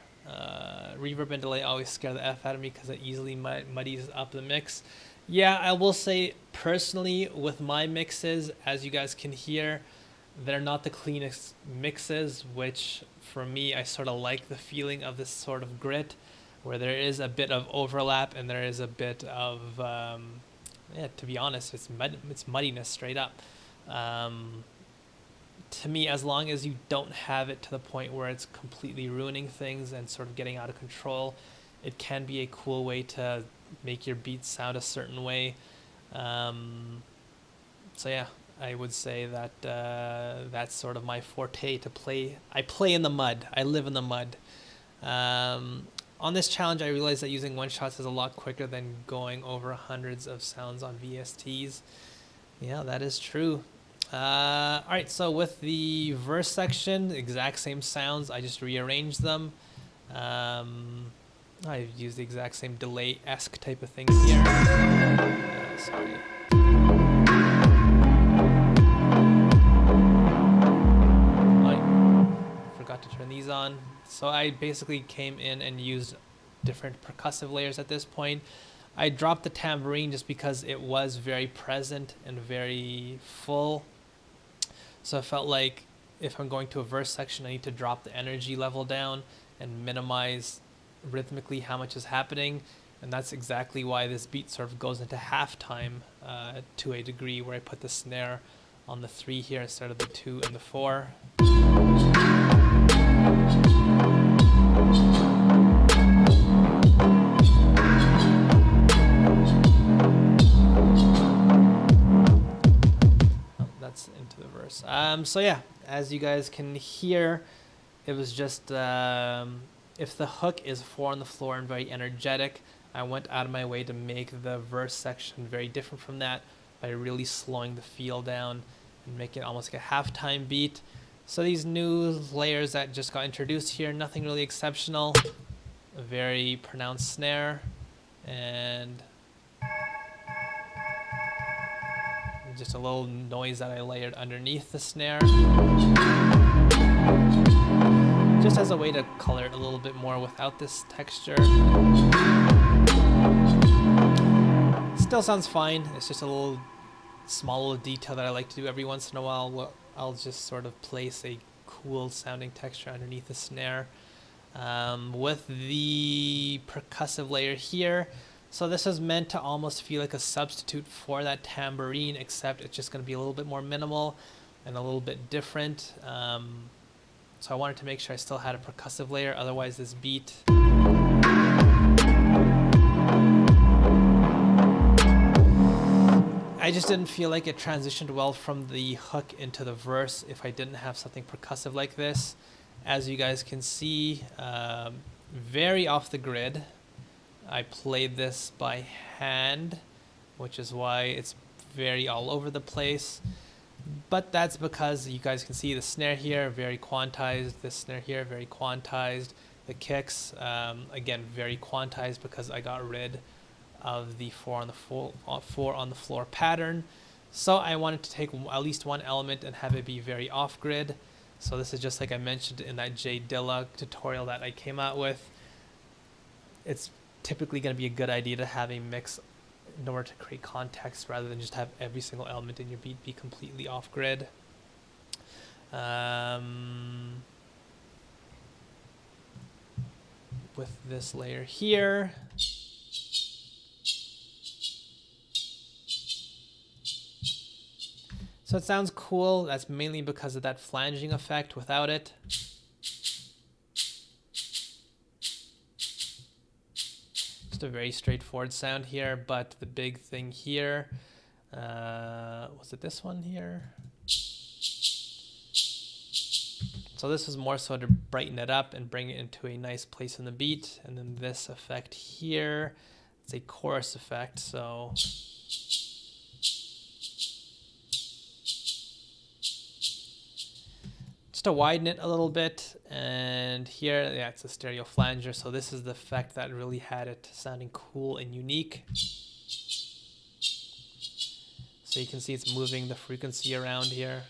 Speaker 1: Reverb and delay always scare the F out of me because it easily muddies up the mix. Yeah, I will say personally with my mixes, as you guys can hear, they're not the cleanest mixes, which for me, I sort of like the feeling of this sort of grit where there is a bit of overlap and there is a bit of, yeah, to be honest, it's muddiness straight up. To me, as long as you don't have it to the point where it's completely ruining things and sort of getting out of control, it can be a cool way to make your beats sound a certain way. So yeah, I would say that that's sort of my forte to play. I play in the mud. I live in the mud. On this challenge, I realized that using one shots is a lot quicker than going over hundreds of sounds on VSTs. Yeah, that is true. All right, so with the verse section, exact same sounds. I just rearranged them. I used the exact same delay-esque type of thing here. Sorry. I forgot to turn these on. So I basically came in and used different percussive layers at this point. I dropped the tambourine just because it was very present and very full. So I felt like if I'm going to a verse section, I need to drop the energy level down and minimize rhythmically how much is happening. And that's exactly why this beat sort of goes into halftime to a degree, where I put the snare on the 3 here instead of the 2 and the 4. That's into the verse. So yeah, as you guys can hear, it was just if the hook is 4 on the floor and very energetic, I went out of my way to make the verse section very different from that by really slowing the feel down and making it almost like a halftime beat. So these new layers that just got introduced here, nothing really exceptional. A very pronounced snare and just a little noise that I layered underneath the snare, just as a way to color it a little bit more without this texture. Still sounds fine. It's just a little small little detail that I like to do every once in a while. I'll just sort of place a cool sounding texture underneath the snare with the percussive layer here. So this is meant to almost feel like a substitute for that tambourine, except it's just going to be a little bit more minimal and a little bit different. So I wanted to make sure I still had a percussive layer, otherwise this beat I just didn't feel like it transitioned well from the hook into the verse if I didn't have something percussive like this. As you guys can see, very off the grid. I played this by hand, which is why it's very all over the place. But that's because you guys can see the snare here, very quantized. The snare here, very quantized. The kicks, again, very quantized because I got rid of the four on the floor pattern. So I wanted to take at least one element and have it be very off grid. So this is just like I mentioned in that J Dilla tutorial that I came out with. It's typically going to be a good idea to have a mix in order to create context rather than just have every single element in your beat be completely off grid. With this layer here, so it sounds cool. That's mainly because of that flanging effect. Without it, just a very straightforward sound here. But the big thing here, was it this one here? So this is more so to brighten it up and bring it into a nice place in the beat. And then this effect here, it's a chorus effect. So just to widen it a little bit. And here, yeah, it's a stereo flanger. So this is the effect that really had it sounding cool and unique. So you can see it's moving the frequency around here.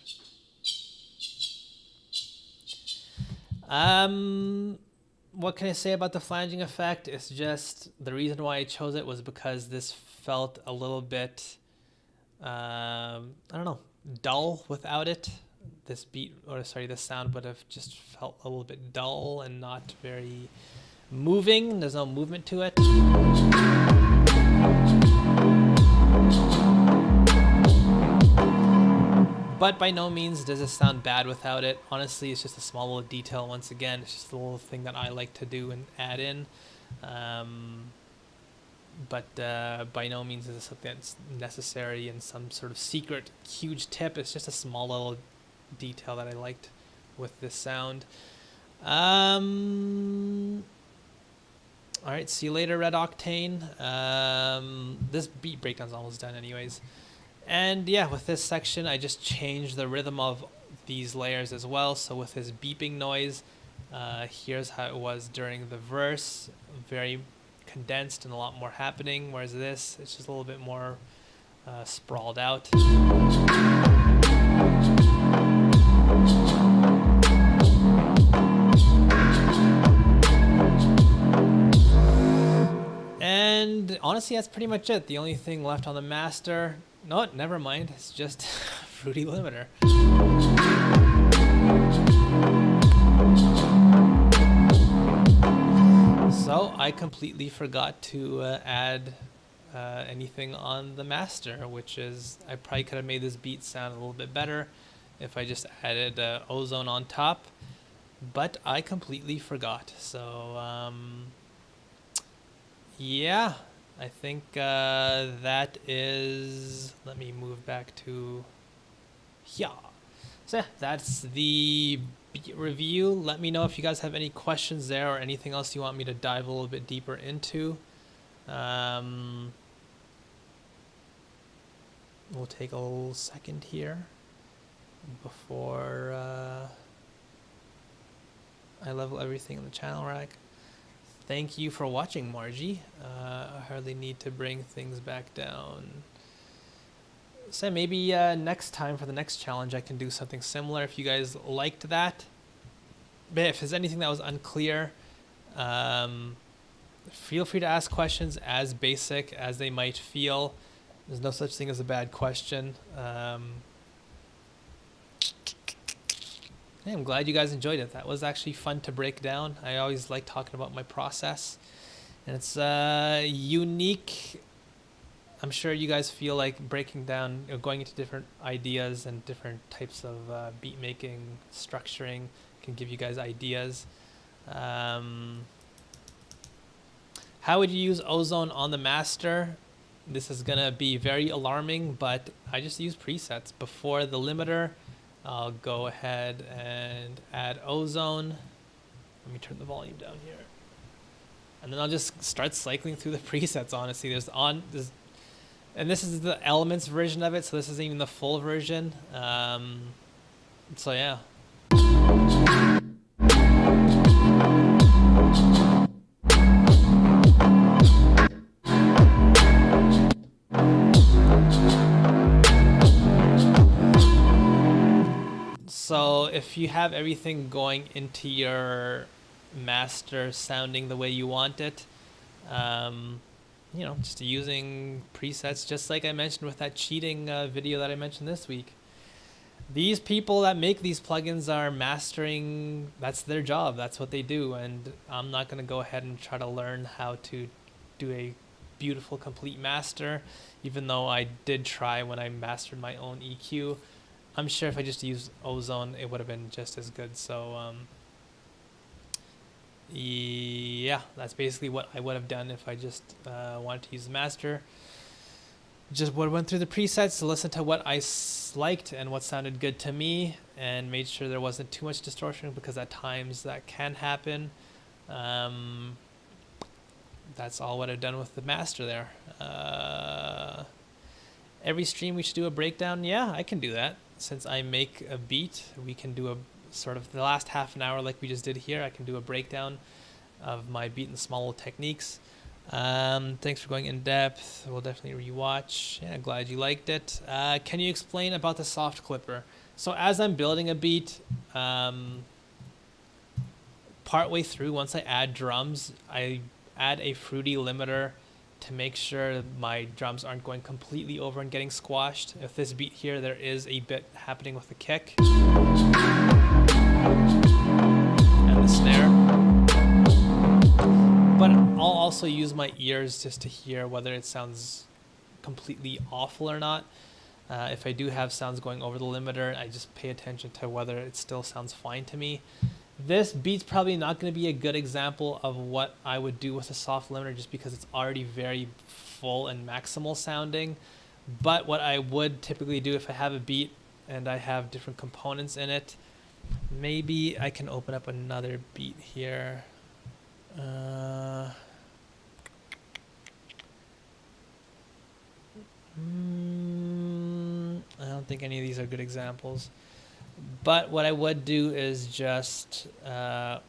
Speaker 1: What can I say about the flanging effect? It's just the reason why I chose it was because this felt a little bit, I don't know, dull without it. This beat, or sorry, this sound would have just felt a little bit dull and not very moving. There's no movement to it. But by no means does it sound bad without it. Honestly, it's just a small little detail. Once again, it's just a little thing that I like to do and add in. But by no means is it something that's necessary and some sort of secret huge tip. It's just a small little detail that I liked with this sound. All right, see you later, Red Octane. This beat breakdown's almost done anyways. And yeah, with this section, I just changed the rhythm of these layers as well. So with this beeping noise, here's how it was during the verse. Very condensed and a lot more happening. Whereas this, it's just a little bit more sprawled out. And honestly, that's pretty much it. The only thing left on the master, no, never mind. It's just Fruity Limiter. So I completely forgot to add anything on the master, which is, I probably could have made this beat sound a little bit better if I just added Ozone on top, but I completely forgot. So yeah, I think that is, let me move back to here. So yeah, that's the beat review. Let me know if you guys have any questions there or anything else you want me to dive a little bit deeper into. We'll take a little second here before I level everything in the channel rack. Thank you for watching, Margie. I hardly need to bring things back down. So maybe next time for the next challenge, I can do something similar if you guys liked that. But if there's anything that was unclear, feel free to ask questions as basic as they might feel. There's no such thing as a bad question. Yeah, I'm glad you guys enjoyed it. That was actually fun to break down. I always like talking about my process. And it's unique. I'm sure you guys feel like breaking down, going into different ideas and different types of beat making, structuring can give you guys ideas. How would you use Ozone on the master? This is gonna be very alarming, but I just use presets. Before the limiter, I'll go ahead and add Ozone. Let me turn the volume down here. And then I'll just start cycling through the presets, honestly. And this is the Elements version of it, so this isn't even the full version. So yeah. So if you have everything going into your master sounding the way you want it, just using presets, just like I mentioned with that cheating video that I mentioned this week. These people that make these plugins are mastering, that's their job, that's what they do, and I'm not going to go ahead and try to learn how to do a beautiful complete master, even though I did try when I mastered my own EQ. I'm sure if I just used Ozone, it would have been just as good. So yeah, that's basically what I would have done if I just wanted to use the master. Just went through the presets to listen to what I liked and what sounded good to me, and made sure there wasn't too much distortion, because at times that can happen. That's all what I've done with the master there. Every stream we should do a breakdown. Yeah, I can do that. Since I make a beat, we can do a sort of the last half an hour like we just did here. I can do a breakdown of my beat and small little techniques. Thanks for going in depth. We'll definitely rewatch. Yeah, glad you liked it. Can you explain about the soft clipper? So as I'm building a beat, partway through, once I add drums, I add a fruity limiter to make sure my drums aren't going completely over and getting squashed. If this beat here, there is a bit happening with the kick and the snare. But I'll also use my ears just to hear whether it sounds completely awful or not. If I do have sounds going over the limiter, I just pay attention to whether it still sounds fine to me. This beat's probably not going to be a good example of what I would do with a soft limiter, just because it's already very full and maximal sounding. But what I would typically do if I have a beat and I have different components in it, maybe I can open up another beat here. I don't think any of these are good examples. But what I would do is just add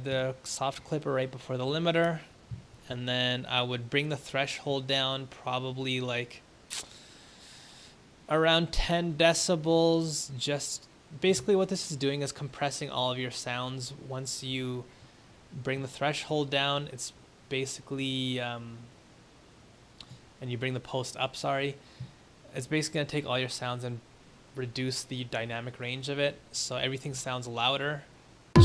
Speaker 1: the soft clipper right before the limiter, and then I would bring the threshold down probably like around 10 decibels. Just basically what this is doing is compressing all of your sounds. Once you bring the threshold down, it's basically and you bring the post up, it's basically going to take all your sounds and reduce the dynamic range of it, so everything sounds louder. So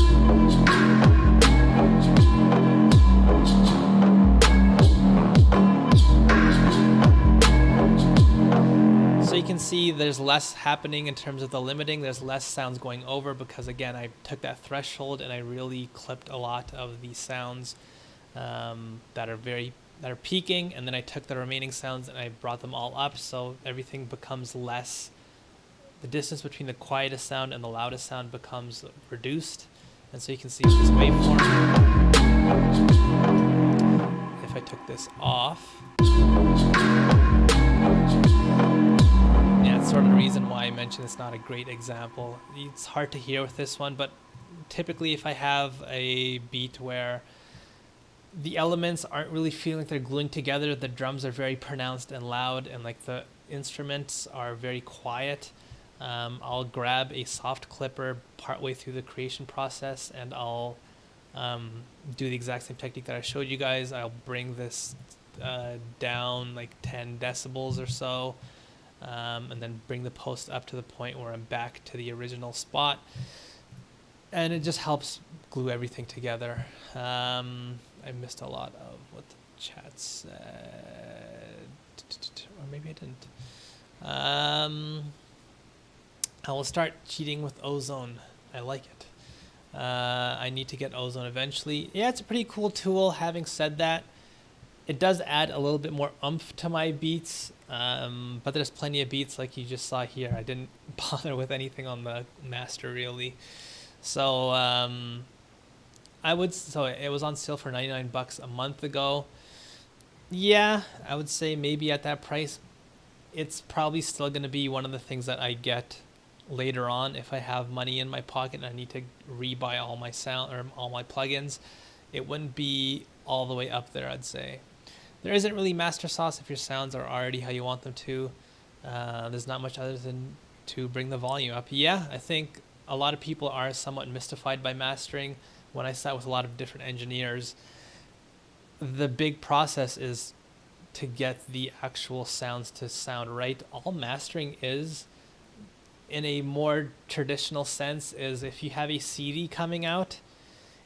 Speaker 1: you can see there's less happening in terms of the limiting. There's less sounds going over, because again, I took that threshold and I really clipped a lot of the sounds that are peaking, and then I took the remaining sounds and I brought them all up, so everything becomes less. The distance between the quietest sound and the loudest sound becomes reduced. And so you can see this waveform. If I took this off, yeah, it's sort of the reason why I mentioned it's not a great example. It's hard to hear with this one, but typically if I have a beat where the elements aren't really feeling like they're gluing together, the drums are very pronounced and loud, and like instruments are very quiet, I'll grab a soft clipper partway through the creation process, and I'll do the exact same technique that I showed you guys. I'll bring this down like 10 decibels or so, and then bring the post up to the point where I'm back to the original spot, and it just helps glue everything together. I missed a lot of what the chat said, or maybe I didn't. I will start cheating with Ozone. I like it. I need to get Ozone eventually. Yeah, it's a pretty cool tool. Having said that, it does add a little bit more oomph to my beats, but there's plenty of beats like you just saw here. I didn't bother with anything on the master really. So so it was on sale for 99 bucks a month ago. Yeah, I would say maybe at that price, it's probably still going to be one of the things that I get later on if I have money in my pocket and I need to rebuy all my sound or all my plugins. It wouldn't be all the way up there, I'd say. There isn't really master sauce if your sounds are already how you want them to. There's not much other than to bring the volume up. Yeah, I think a lot of people are somewhat mystified by mastering. When I sat with a lot of different engineers, the big process is to get the actual sounds to sound right. All mastering is, in a more traditional sense, is if you have a CD coming out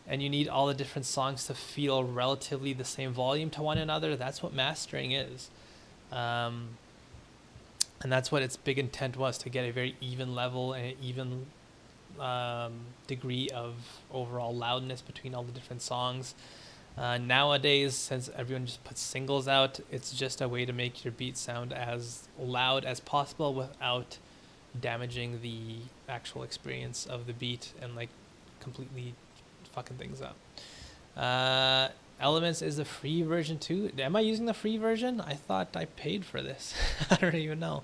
Speaker 1: and you need all the different songs to feel relatively the same volume to one another, that's what mastering is. And that's what its big intent was, to get a very even level and an even degree of overall loudness between all the different songs. Nowadays, since everyone just puts singles out, it's just a way to make your beat sound as loud as possible without damaging the actual experience of the beat and like completely fucking things up. Elements is the free version too. Am I using the free version? I thought I paid for this. I don't even know.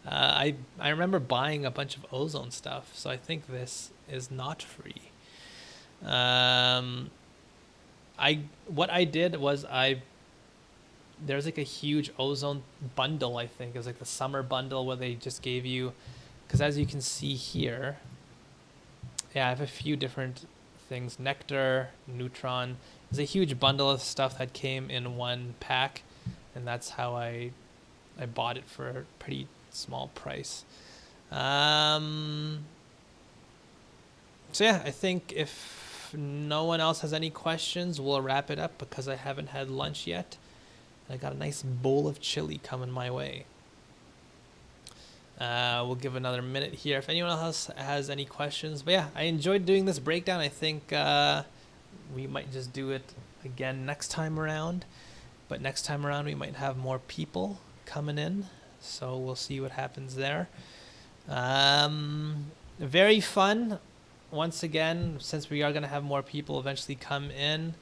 Speaker 1: I remember buying a bunch of Ozone stuff, so I think this is not free. What I did was there's like a huge Ozone bundle. I think it was like the summer bundle where they just gave you, because as you can see here, yeah, I have a few different things. Nectar, Neutron. There's a huge bundle of stuff that came in one pack, and that's how I bought it for a pretty small price. So yeah, I think if no one else has any questions, we'll wrap it up because I haven't had lunch yet. I got a nice bowl of chili coming my way. We'll give another minute here if anyone else has any questions. But yeah, I enjoyed doing this breakdown. I think we might just do it again next time around. But next time around, we might have more people coming in. So we'll see what happens there. Very fun. Once again, since we are going to have more people eventually come in,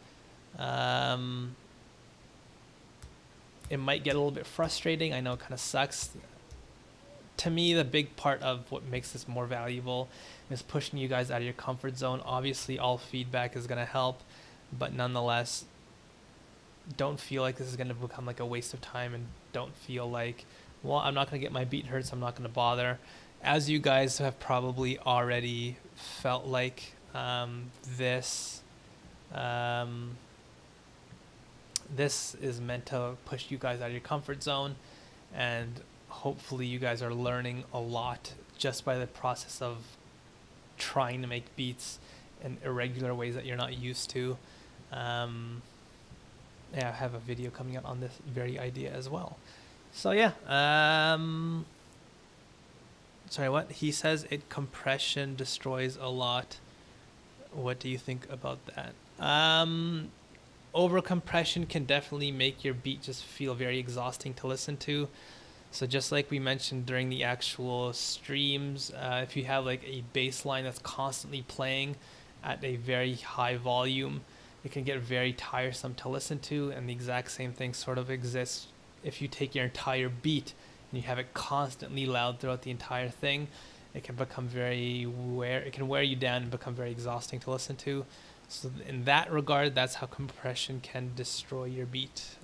Speaker 1: it might get a little bit frustrating. I know it kind of sucks. To me, the big part of what makes this more valuable is pushing you guys out of your comfort zone. Obviously, all feedback is going to help, but nonetheless, don't feel like this is going to become like a waste of time, and don't feel like, well, I'm not going to get my beat heard, so I'm not going to bother. As you guys have probably already felt like, this is meant to push you guys out of your comfort zone, and hopefully you guys are learning a lot just by the process of trying to make beats in irregular ways that you're not used to. Yeah, I have a video coming out on this very idea as well. So yeah, sorry, what? He says compression destroys a lot. What do you think about that? Over compression can definitely make your beat just feel very exhausting to listen to. So just like we mentioned during the actual streams, if you have like a bass line that's constantly playing at a very high volume, it can get very tiresome to listen to. And the exact same thing sort of exists if you take your entire beat and you have it constantly loud throughout the entire thing. It can become it can wear you down and become very exhausting to listen to. So in that regard, that's how compression can destroy your beat.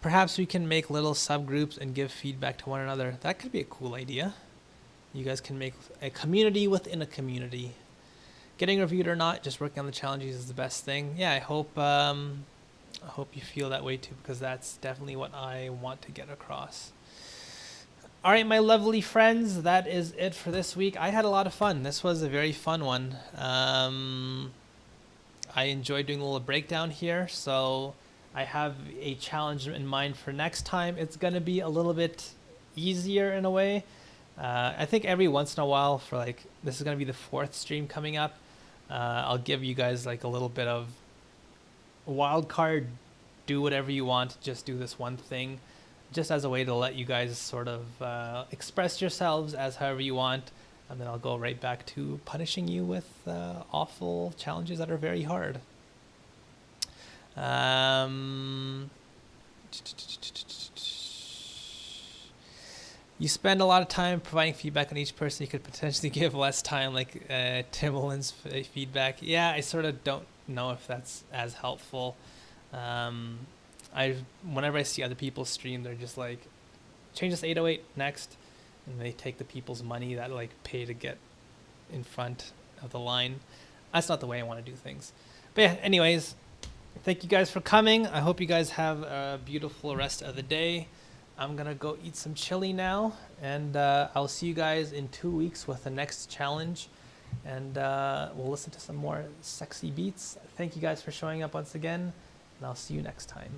Speaker 1: perhaps we can make little subgroups and give feedback to one another. That could be a cool idea. You guys can make a community within a community. Getting reviewed or not, just working on the challenges is the best thing. Yeah, I hope you feel that way too, because that's definitely what I want to get across. All right, my lovely friends, that is it for this week. I had a lot of fun. This was a very fun one. I enjoyed doing a little breakdown here, so I have a challenge in mind for next time. It's going to be a little bit easier in a way. I think every once in a while, for like, this is going to be the 4th stream coming up, I'll give you guys like a little bit of wild card, do whatever you want, just do this one thing, just as a way to let you guys sort of express yourselves as however you want, and then I'll go right back to punishing you with awful challenges that are very hard. You spend a lot of time providing feedback on each person. You could potentially give less time, like Timbaland's feedback. Yeah, I sort of don't know if that's as helpful. Whenever I see other people stream, they're just like, change this 808 next, and they take the people's money that like pay to get in front of the line. That's not the way I want to do things. But yeah, anyways, thank you guys for coming. I hope you guys have a beautiful rest of the day. I'm gonna go eat some chili now, and I'll see you guys in 2 weeks with the next challenge, and we'll listen to some more sexy beats. Thank you guys for showing up once again, and I'll see you next time.